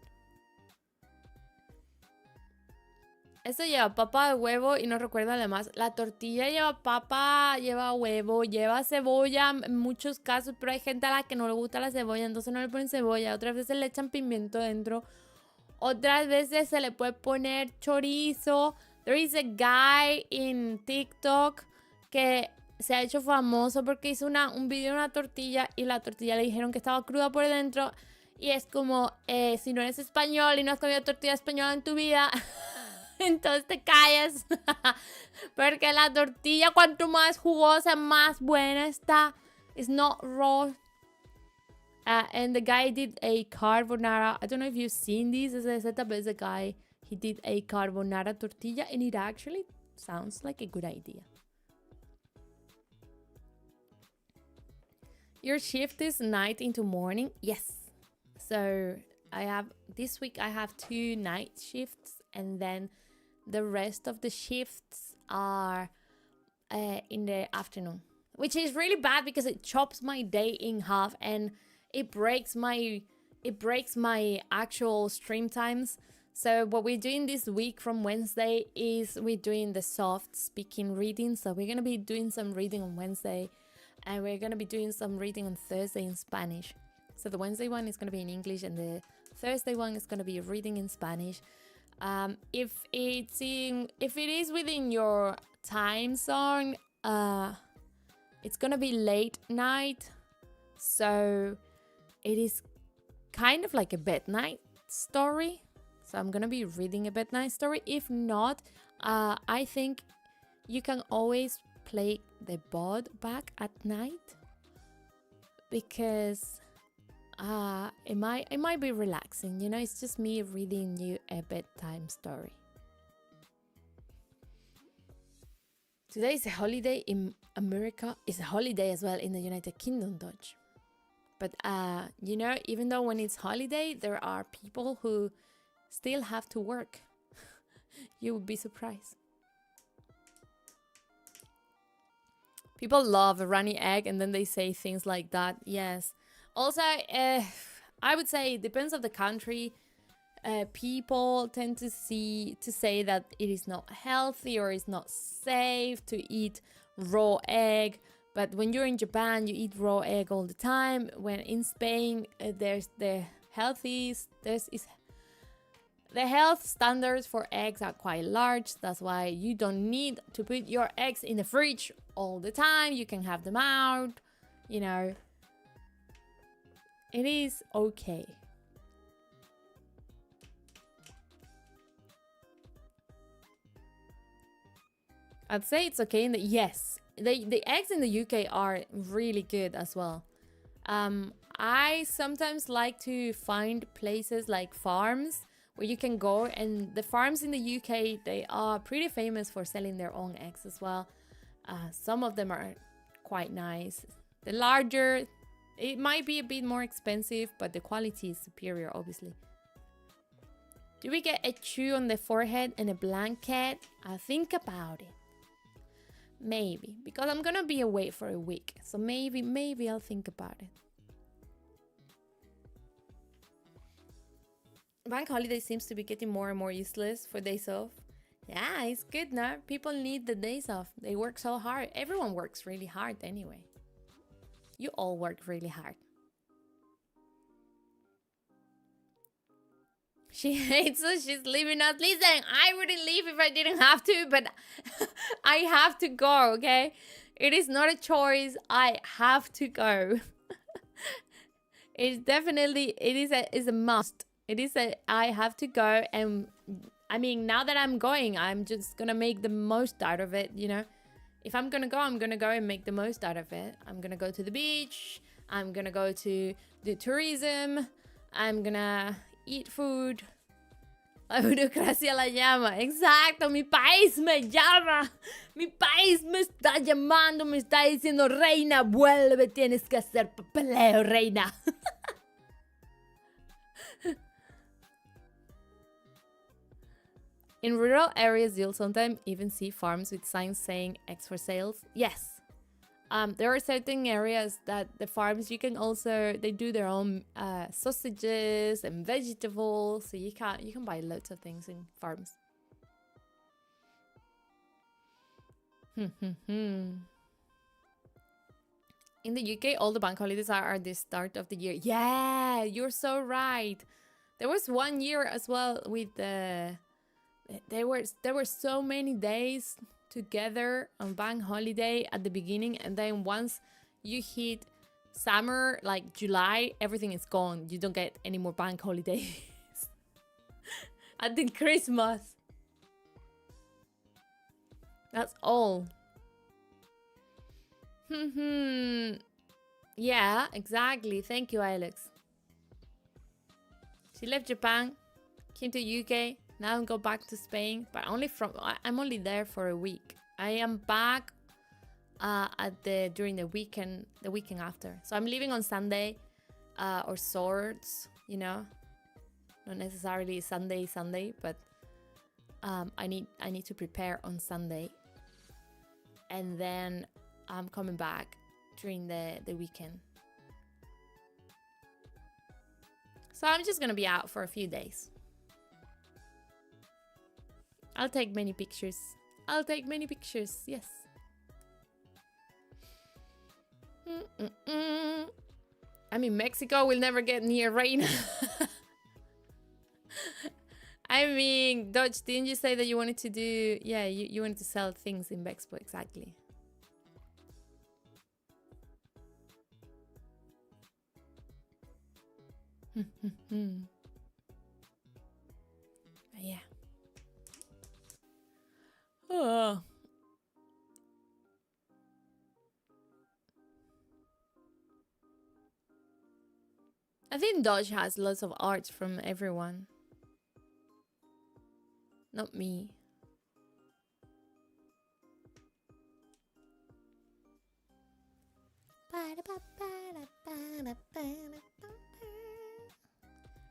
Eso lleva papa, huevo y no recuerdo además. La tortilla lleva papa, lleva huevo, lleva cebolla en muchos casos, pero hay gente a la que no le gusta la cebolla, entonces no le ponen cebolla. Otras veces le echan pimiento dentro. Otras veces se le puede poner chorizo. There is a guy in TikTok que se ha hecho famoso porque hizo un video de una tortilla y la tortilla le dijeron que estaba cruda por dentro. Y es como, si no eres español y no has comido tortilla española en tu vida... Entonces te callas. Porque la tortilla, cuanto más jugosa, más buena está. It's not raw. And the guy did a carbonara. I don't know if you've seen this as a setup, but it's a guy. He did a carbonara tortilla, and it actually sounds like a good idea. Your shift is night into morning? Yes. So this week I have 2 night shifts, and then the rest of the shifts are in the afternoon, which is really bad because it chops my day in half and it breaks my actual stream times. So what we're doing this week from Wednesday is we're doing the soft speaking reading. So we're going to be doing some reading on Wednesday, and we're going to be doing some reading on Thursday in Spanish. So the Wednesday one is going to be in English, and the Thursday one is going to be reading in Spanish. If it is within your time zone, it's gonna be late night, so it is kind of like a bed night story. So I'm gonna be reading a bed night story. If not, I think you can always play the bod back at night, because it might be relaxing, you know. It's just me reading you a bedtime story. Today is a holiday in America. It's a holiday as well in the United Kingdom, Dodge. But you know, even though when it's holiday, there are people who still have to work. You would be surprised. People love a runny egg, and then they say things like that. Yes. Also, I would say it depends on the country. People tend to say that it is not healthy or it's not safe to eat raw egg. But when you're in Japan, you eat raw egg all the time. When in Spain, there's the healthiest. The health standards for eggs are quite large. That's why you don't need to put your eggs in the fridge all the time. You can have them out, you know. It is okay. I'd say it's okay in the yes. The eggs in the UK are really good as well. I sometimes like to find places like farms where you can go, and the farms in the UK, they are pretty famous for selling their own eggs as well. Some of them are quite nice. The larger, it might be a bit more expensive, but the quality is superior, obviously. Do we get a chew on the forehead and a blanket? I'll think about it. Maybe, because I'm gonna be away for a week, so maybe I'll think about it. Bank holiday seems to be getting more and more useless for days off. Yeah, it's good now. People need the days off. They work so hard. Everyone works really hard anyway. You all work really hard. She hates us. She's leaving us. Listen, I wouldn't leave if I didn't have to, but I have to go, okay? It is not a choice. I have to go. It's definitely, it's a must. It is a, I have to go. And I mean, now that I'm going, I'm just gonna make the most out of it, you know? If I'm gonna go and make the most out of it. I'm gonna go to the beach. I'm gonna go to do tourism. I'm gonna eat food. La burocracia la llama. Exacto, mi país me llama. Mi país me está llamando, me está diciendo, reina, vuelve, tienes que hacer papeleo, reina. In rural areas, you'll sometimes even see farms with signs saying eggs for sales. Yes. There are certain areas that the farms, you can also, they do their own sausages and vegetables, so you can buy loads of things in farms. In the UK, all the bank holidays are the start of the year. Yeah, you're so right. There was one year as well with the there were so many days together on bank holiday at the beginning, and then once you hit summer, like July, everything is gone. You don't get any more bank holidays. And then Christmas. That's all. Yeah, exactly. Thank you, Alex. She left Japan, came to UK. Now go back to Spain, but I'm only there for a week. I am back during the weekend after. So I'm leaving on Sunday, or sorts, you know, not necessarily Sunday, but I need to prepare on Sunday, and then I'm coming back during the weekend. So I'm just gonna be out for a few days. I'll take many pictures. Yes. I mean, Mexico will never get near Reina. I mean, Dodge, didn't you say that you wanted to do... Yeah, you wanted to sell things in Bexpo, exactly. Yeah. Oh. I think Dodge has lots of art from everyone. Not me.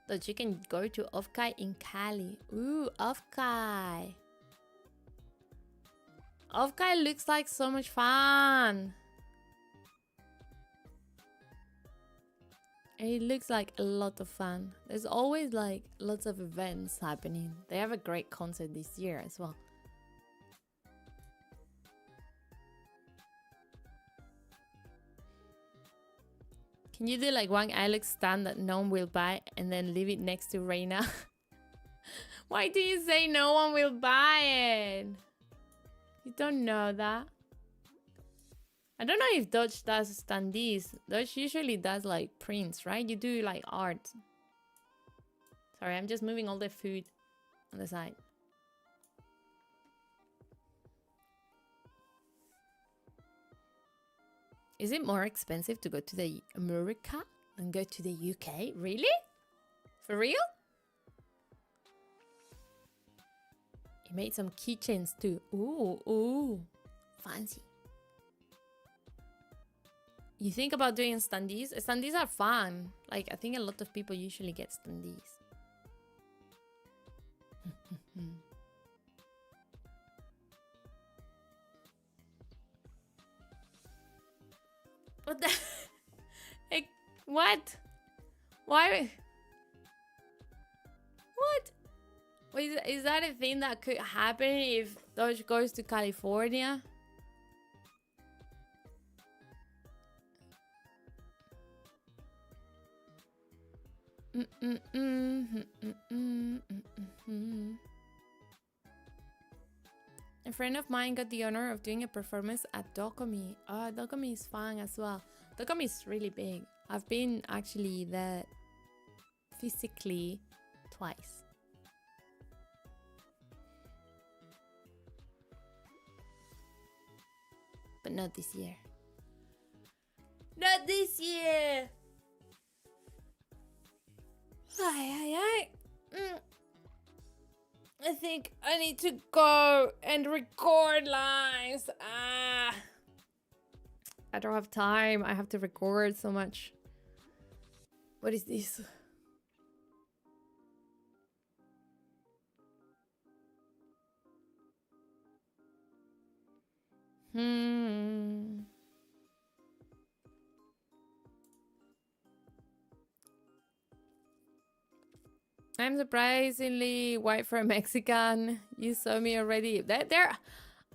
Dodge, you can go to Ofkai in Cali. Ooh, Ofkai. Ofkai looks like so much fun. It looks like a lot of fun. There's always like lots of events happening. They have a great concert this year as well. Can you do like one Alex stand that no one will buy and then leave it next to Reina? Why do you say no one will buy it? You don't know that. I don't know if Dutch does standees. Dutch usually does like prints, right? You do like art. Sorry, I'm just moving all the food on the side. Is it more expensive to go to the America than go to the UK? Really? For real? He made some keychains too. Ooh, fancy. You think about doing standees? Standees are fun. Like, I think a lot of people usually get standees. What the? Like, what? Why? What? Is that a thing that could happen if Dodge goes to California? A friend of mine got the honor of doing a performance at Dokomi. Oh, Dokomi is fun as well. Dokomi is really big. I've been actually there physically twice. But not this year. Not this year! I think I need to go and record lines. I don't have time. I have to record so much. What is this? I'm surprisingly white for a Mexican. You saw me already.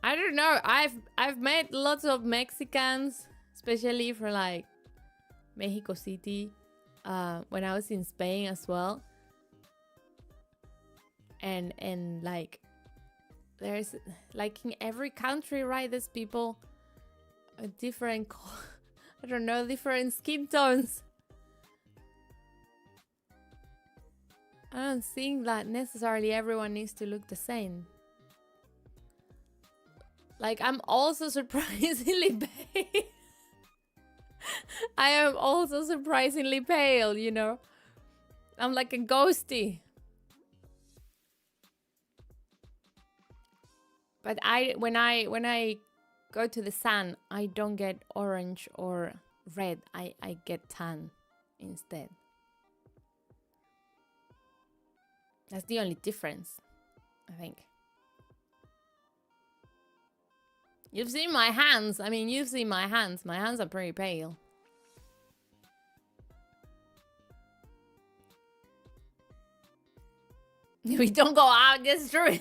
I don't know. I've met lots of Mexicans, especially for like Mexico City, when I was in Spain as well. And like there's like in every country, right? There's people different, I don't know, different skin tones. I don't think that necessarily everyone needs to look the same. Like, I'm also surprisingly pale. I am also surprisingly pale, you know? I'm like a ghosty. But when I go to the sun, I don't get orange or red. I get tan instead. That's the only difference, I think. You've seen my hands. I mean, you've seen my hands. My hands are pretty pale. We don't go out, that's true.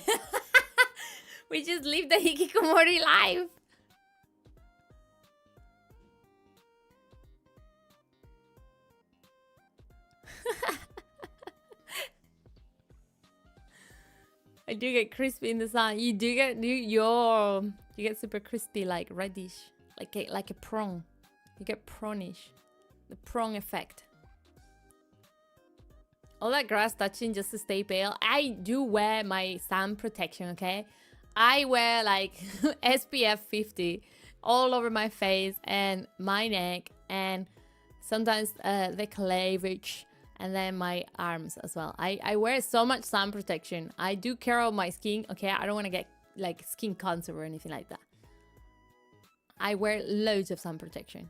We just live the hikikomori life. I do get crispy in the sun. You do get you get super crispy, like reddish, like a prawn. You get prawnish, the prawn effect. All that grass touching just to stay pale. I do wear my sun protection, okay? I wear like SPF 50 all over my face and my neck, and sometimes the cleavage, and then my arms as well. I wear so much sun protection. I do care of my skin, okay? I don't want to get like skin cancer or anything like that. I wear loads of sun protection.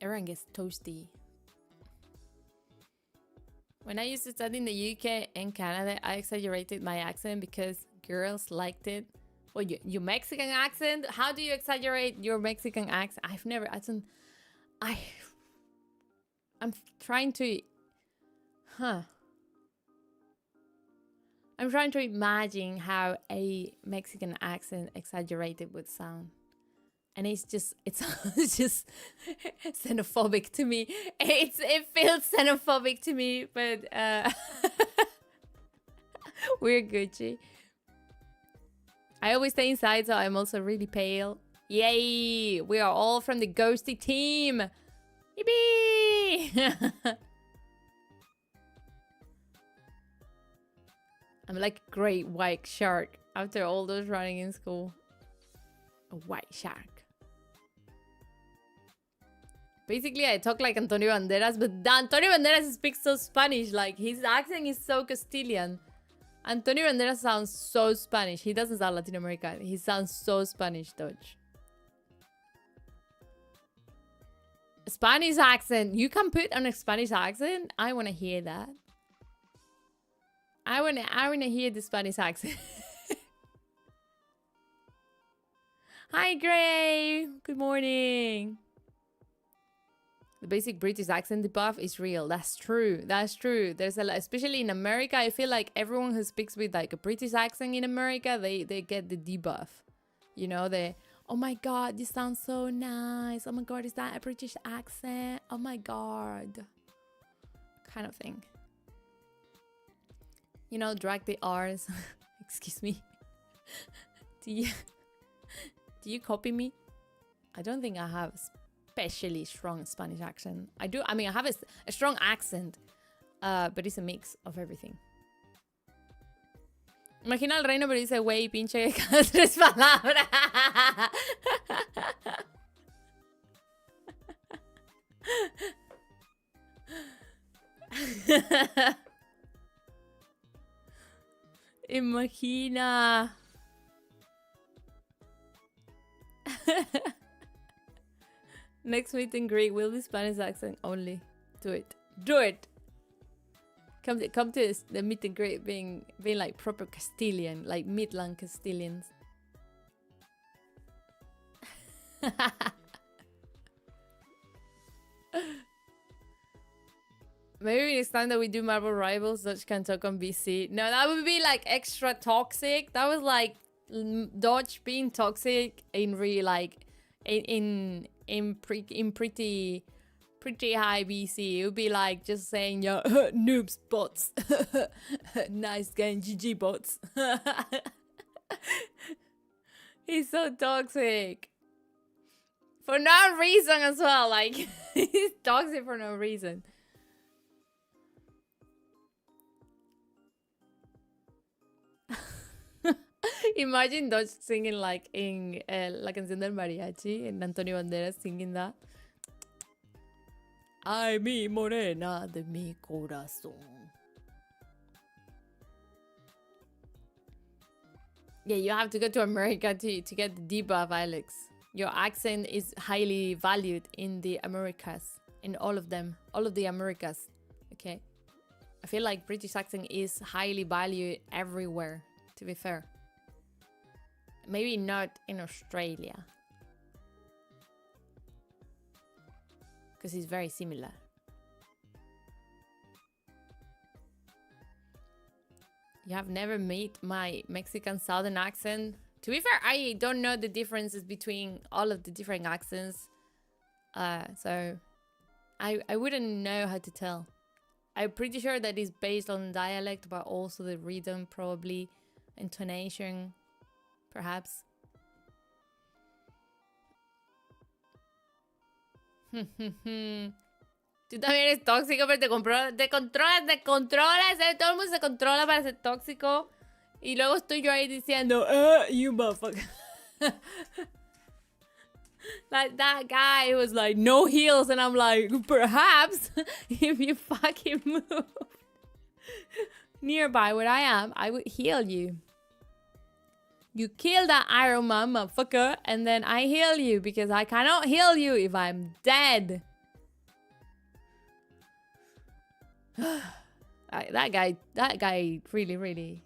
Everyone gets toasty. When I used to study in the UK and Canada, I exaggerated my accent because girls liked it. Well, your Mexican accent? How do you exaggerate your Mexican accent? I'm trying to... I'm I'm trying to imagine how a Mexican accent exaggerated would sound. And it's just xenophobic to me. It feels xenophobic to me, but we're Gucci. I always stay inside, so I'm also really pale. Yay! We are all from the ghosty team. Yippee! I'm like a great white shark after all those running in school. A white shark. Basically, I talk like Antonio Banderas, but Antonio Banderas speaks so Spanish. Like, his accent is so Castilian. Antonio Banderas sounds so Spanish. He doesn't sound Latin American. He sounds so Spanish, Dodge. Spanish accent. You can put on a Spanish accent? I want to hear that. I wanna hear the Spanish accent. Hi, Gray. Good morning. The basic British accent debuff is real. That's true. That's true. There's a lot, especially in America. I feel like everyone who speaks with like a British accent in America, they get the debuff. You know, oh my God, this sounds so nice. Oh my God, is that a British accent? Oh my God. Kind of thing. You know, drag the R's. Excuse me. Do you copy me? I don't think I have especially strong Spanish accent. I do. I mean, I have a strong accent, but it's a mix of everything. Imagina al reino, pero dice güey, pinche cada 3 palabras. Imagina. Next meet and greet will be Spanish accent only. Do it. Do it. Come to the meet and greet being like proper Castilian, like Midland Castilians. Maybe next time that we do Marvel Rivals, Dodge can talk on BC. No, that would be like extra toxic. That was like Dodge being toxic in really like in pretty high BC. It would be like just saying, yo, noobs bots. Nice game, GG bots. He's so toxic. For no reason as well. Like, he's toxic for no reason. Imagine Dodge singing like in La Canción del Mariachi and Antonio Banderas singing that. Ay, mi morena de mi corazón. Yeah, you have to go to America to get the debuff, Alex. Your accent is highly valued in the Americas. In all of them. All of the Americas. Okay? I feel like British accent is highly valued everywhere, to be fair. Maybe not in Australia. Because it's very similar. You have never met my Mexican Southern accent? To be fair, I don't know the differences between all of the different accents. So I wouldn't know how to tell. I'm pretty sure that it's based on dialect, but also the rhythm, probably intonation, perhaps. Tú también eres tóxico, pero te controlas, todo el mundo se controla para ser tóxico. Y luego estoy yo ahí diciendo, you motherfucker. Like that guy was like, no heels, and I'm like, perhaps if you fucking move nearby where I am, I would heal you. You kill that Iron Man, motherfucker, and then I heal you because I cannot heal you if I'm dead. That guy really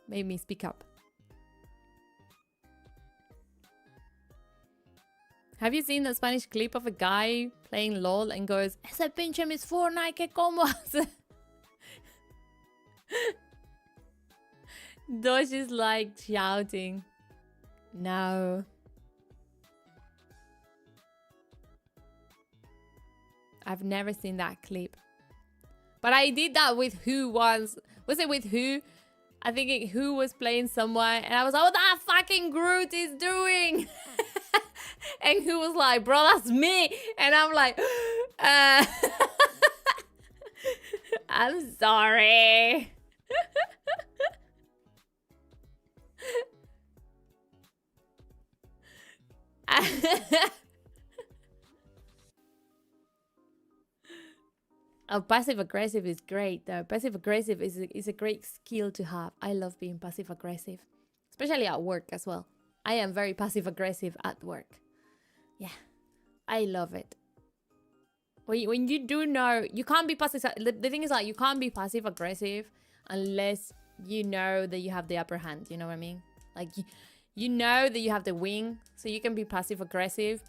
made me speak up. Have you seen the Spanish clip of a guy playing LOL and goes, ese pinche Miss Fortnite, que como hace? Dosh is like shouting. No. I've never seen that clip. But I did that with Who once. Was it with Who? I think Who was playing someone. And I was like, what that fucking Groot is doing? And Who was like, bro, that's me. And I'm like, I'm sorry. Oh, passive aggressive is great though. Passive aggressive is a great skill to have. I love being passive aggressive, especially at work as well. I am very passive aggressive at work. Yeah, I love it. When you do know, you can't be passive. The thing is like you can't be passive aggressive unless you know that you have the upper hand. You know what I mean? Like you know that you have the wing, so you can be passive aggressive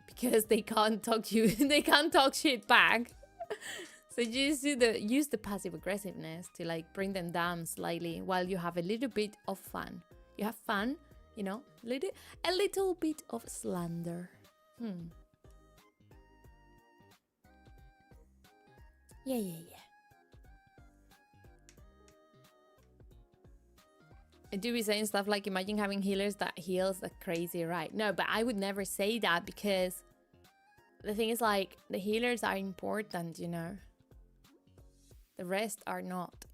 because they can't talk you. They can't talk shit back. So you just use the passive aggressiveness to like bring them down slightly while you have a little bit of fun. You have fun, you know, a little bit of slander. Yeah. I do be saying stuff like, imagine having healers that heals like crazy, right? No, but I would never say that because the thing is like, the healers are important, you know. The rest are not.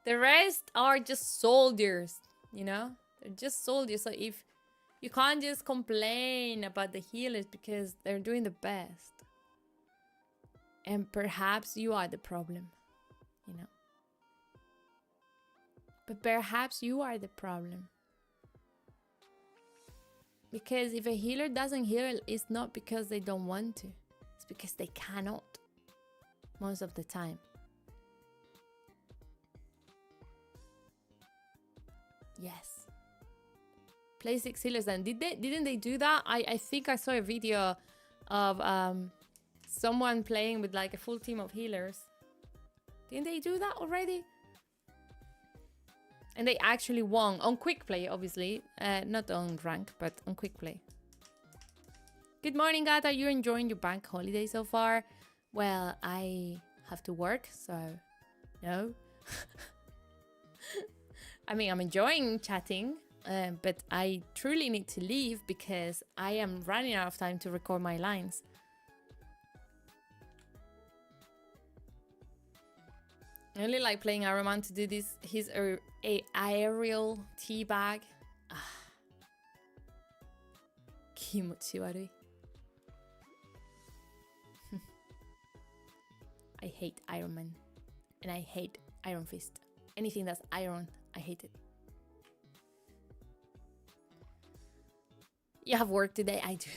The rest are just soldiers, you know? They're just soldiers. So if you can't just complain about the healers because they're doing the best. And perhaps you are the problem, you know? But perhaps you are the problem. Because if a healer doesn't heal, it's not because they don't want to. It's because they cannot. Most of the time. Yes. Play 6 healers then. Didn't they do that? I think I saw a video of someone playing with like a full team of healers. Didn't they do that already? And they actually won on quick play, obviously. Not on rank, but on quick play. Good morning, Gata. Are you enjoying your bank holiday so far? Well, I have to work, so no. I mean, I'm enjoying chatting, but I truly need to leave because I am running out of time to record my lines. I only like playing Iron Man to do this. He's a aerial teabag. Kimotsuari. I hate Iron Man. And I hate Iron Fist. Anything that's iron, I hate it. You have work today? I do.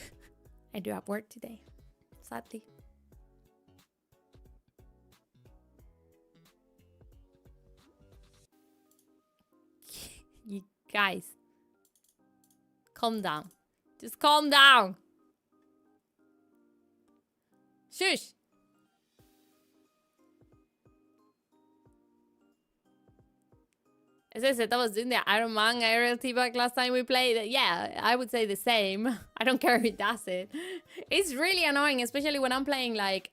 I do have work today. Sadly. You guys. Calm down. Just calm down. Shush. As I said, I was doing the Iron Man aerial teabag last time we played. Yeah, I would say the same. I don't care who does it. It's really annoying, especially when I'm playing like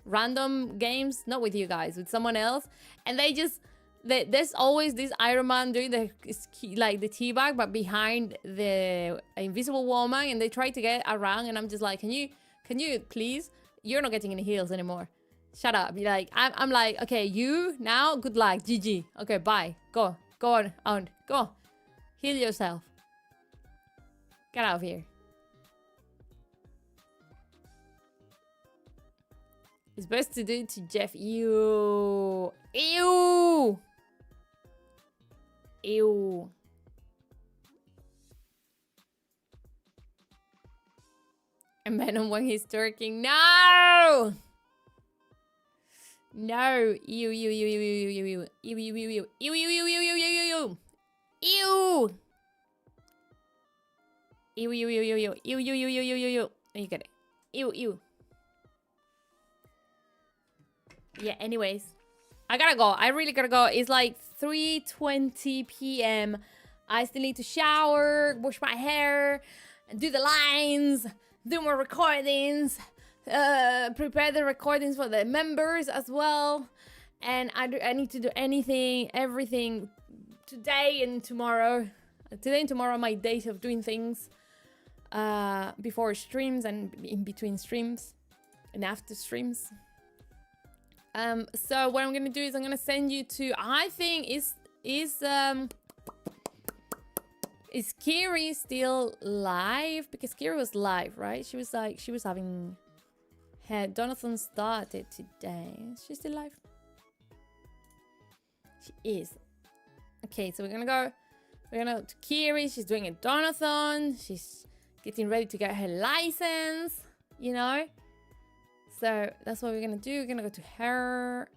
random games, not with you guys, with someone else, and they just there's always this Iron Man doing the teabag, but behind the invisible woman, and they try to get around, and I'm just like, can you please? You're not getting any heals anymore. Shut up. You're like, I'm like, okay, you now, good luck, GG. Okay, bye. Go on, go. Heal yourself. Get out of here. It's best to do it to Jeff. Ew. Ew. Ew. And Venom when he's twerking. No! No. Ew, ew, ew, ew, ew, ew, ew, ew, ew, ew, ew, ew, ew, ew, ew, ew, ew, ew, ew. Ew, ew, ew, ew, ew, ew, ew, ew, ew, ew, ew, ew. You get it. Ew, ew. Yeah, anyways. I gotta go. I really gotta go. It's like 3:20 p.m. I still need to shower, wash my hair, do the lines, do more recordings, prepare the recordings for the members as well. And I need to do everything today and tomorrow. Today and tomorrow are my days of doing things before streams and in between streams and after streams. So what I'm gonna do is I'm gonna send you to, I think is Kiri still live? Because Kiri was live, right? She was having her Donathan started today. Is she still live? She is. Okay, so we're gonna to Kiri. She's doing a Donathon. She's getting ready to get her license, you know. So that's what we're gonna do. We're gonna go to her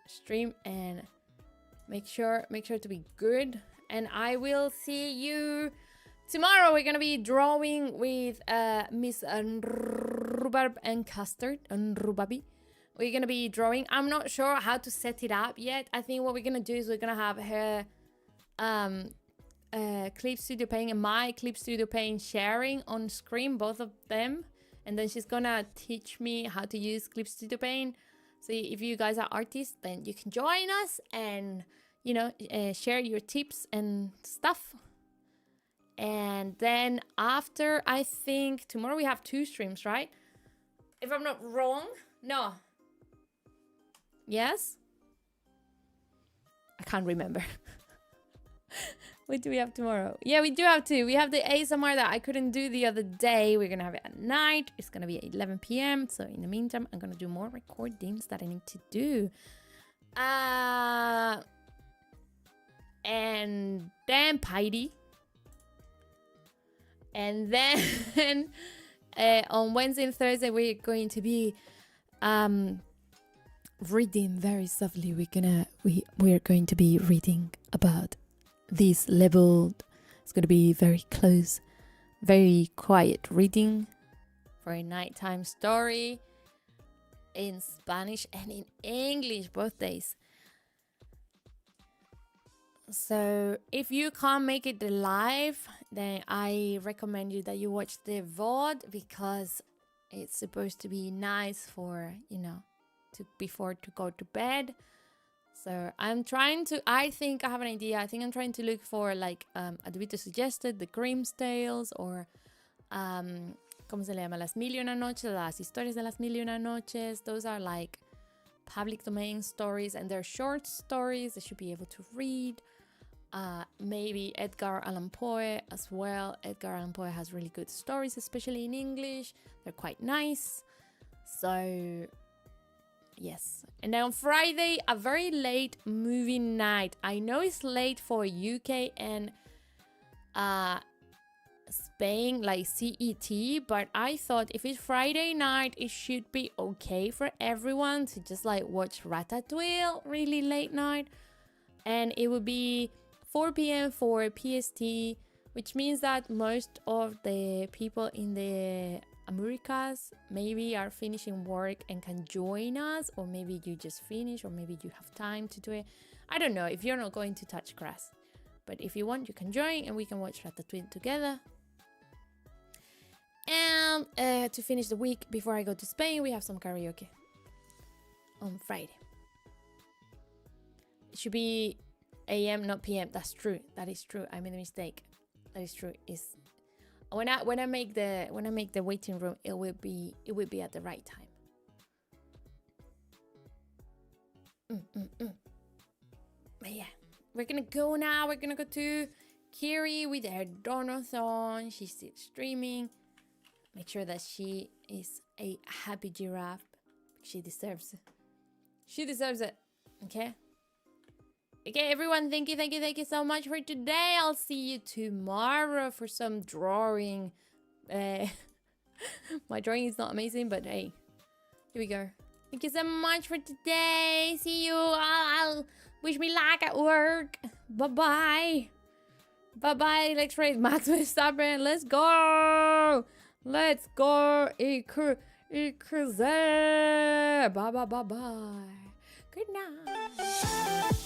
stream and make sure to be good. And I will see you tomorrow. We're gonna be drawing with Miss Rhubarb and Custard and Rubabi. We're gonna be drawing. I'm not sure how to set it up yet. I think what we're gonna do is we're gonna have her Clip Studio Paint and my Clip Studio Paint sharing on screen, both of them. And then she's gonna teach me how to use Clip Studio Paint. So if you guys are artists, then you can join us and, you know, share your tips and stuff. And then after, I think tomorrow we have 2 streams, right? If I'm not wrong. No. Yes? I can't remember. What do we have tomorrow? Yeah, we do have 2. We have the ASMR that I couldn't do the other day. We're gonna have it at night. It's gonna be at 11 p.m. So in the meantime, I'm gonna do more recordings that I need to do. And then Piety. And then on Wednesday and Thursday, we're going to be reading very softly. We're going to be reading about this level. It's going to be very close, very quiet reading for a nighttime story in Spanish and in English both days. So if you can't make it live, then I recommend you that you watch the VOD, because it's supposed to be nice for, you know, before to go to bed. So I'm trying to, I think I have an idea. I think I'm trying to look for like Advito suggested, the Grimm's Tales, or ¿cómo se le llama? Las Mil y Una Noches, las historias de las Mil y Una Noches. Those are like public domain stories, and they're short stories that you should be able to read. Maybe Edgar Allan Poe as well. Edgar Allan Poe has really good stories, especially in English. They're quite nice. So yes. And then on Friday, a very late movie night. I know it's late for UK and Spain, like CET, but I thought if it's Friday night, it should be okay for everyone to just like watch Ratatouille really late night. And it would be 4 p.m. for PST, which means that most of the people in the Americas maybe are finishing work and can join us, or maybe you just finished, or maybe you have time to do it. I don't know if you're not going to touch grass, but if you want, you can join and we can watch Ratatouille together. And to finish the week before I go to Spain, we have some karaoke on Friday. It should be AM, not PM. That's true. That is true. I made a mistake. That is true. Is when I make the waiting room, it will be at the right time. But yeah, we're gonna go now. We're gonna go to Kiri with her donathon. She's still streaming. Make sure that she is a happy giraffe. She deserves it. She deserves it. Okay. Okay, everyone, thank you so much for today. I'll see you tomorrow for some drawing. My drawing is not amazing, but hey, here we go. Thank you so much for today. See you. I'll wish me luck at work. Bye-bye. Bye-bye. Let's raise Max Verstappen. Let's go. Let's go. Bye-bye. Good night.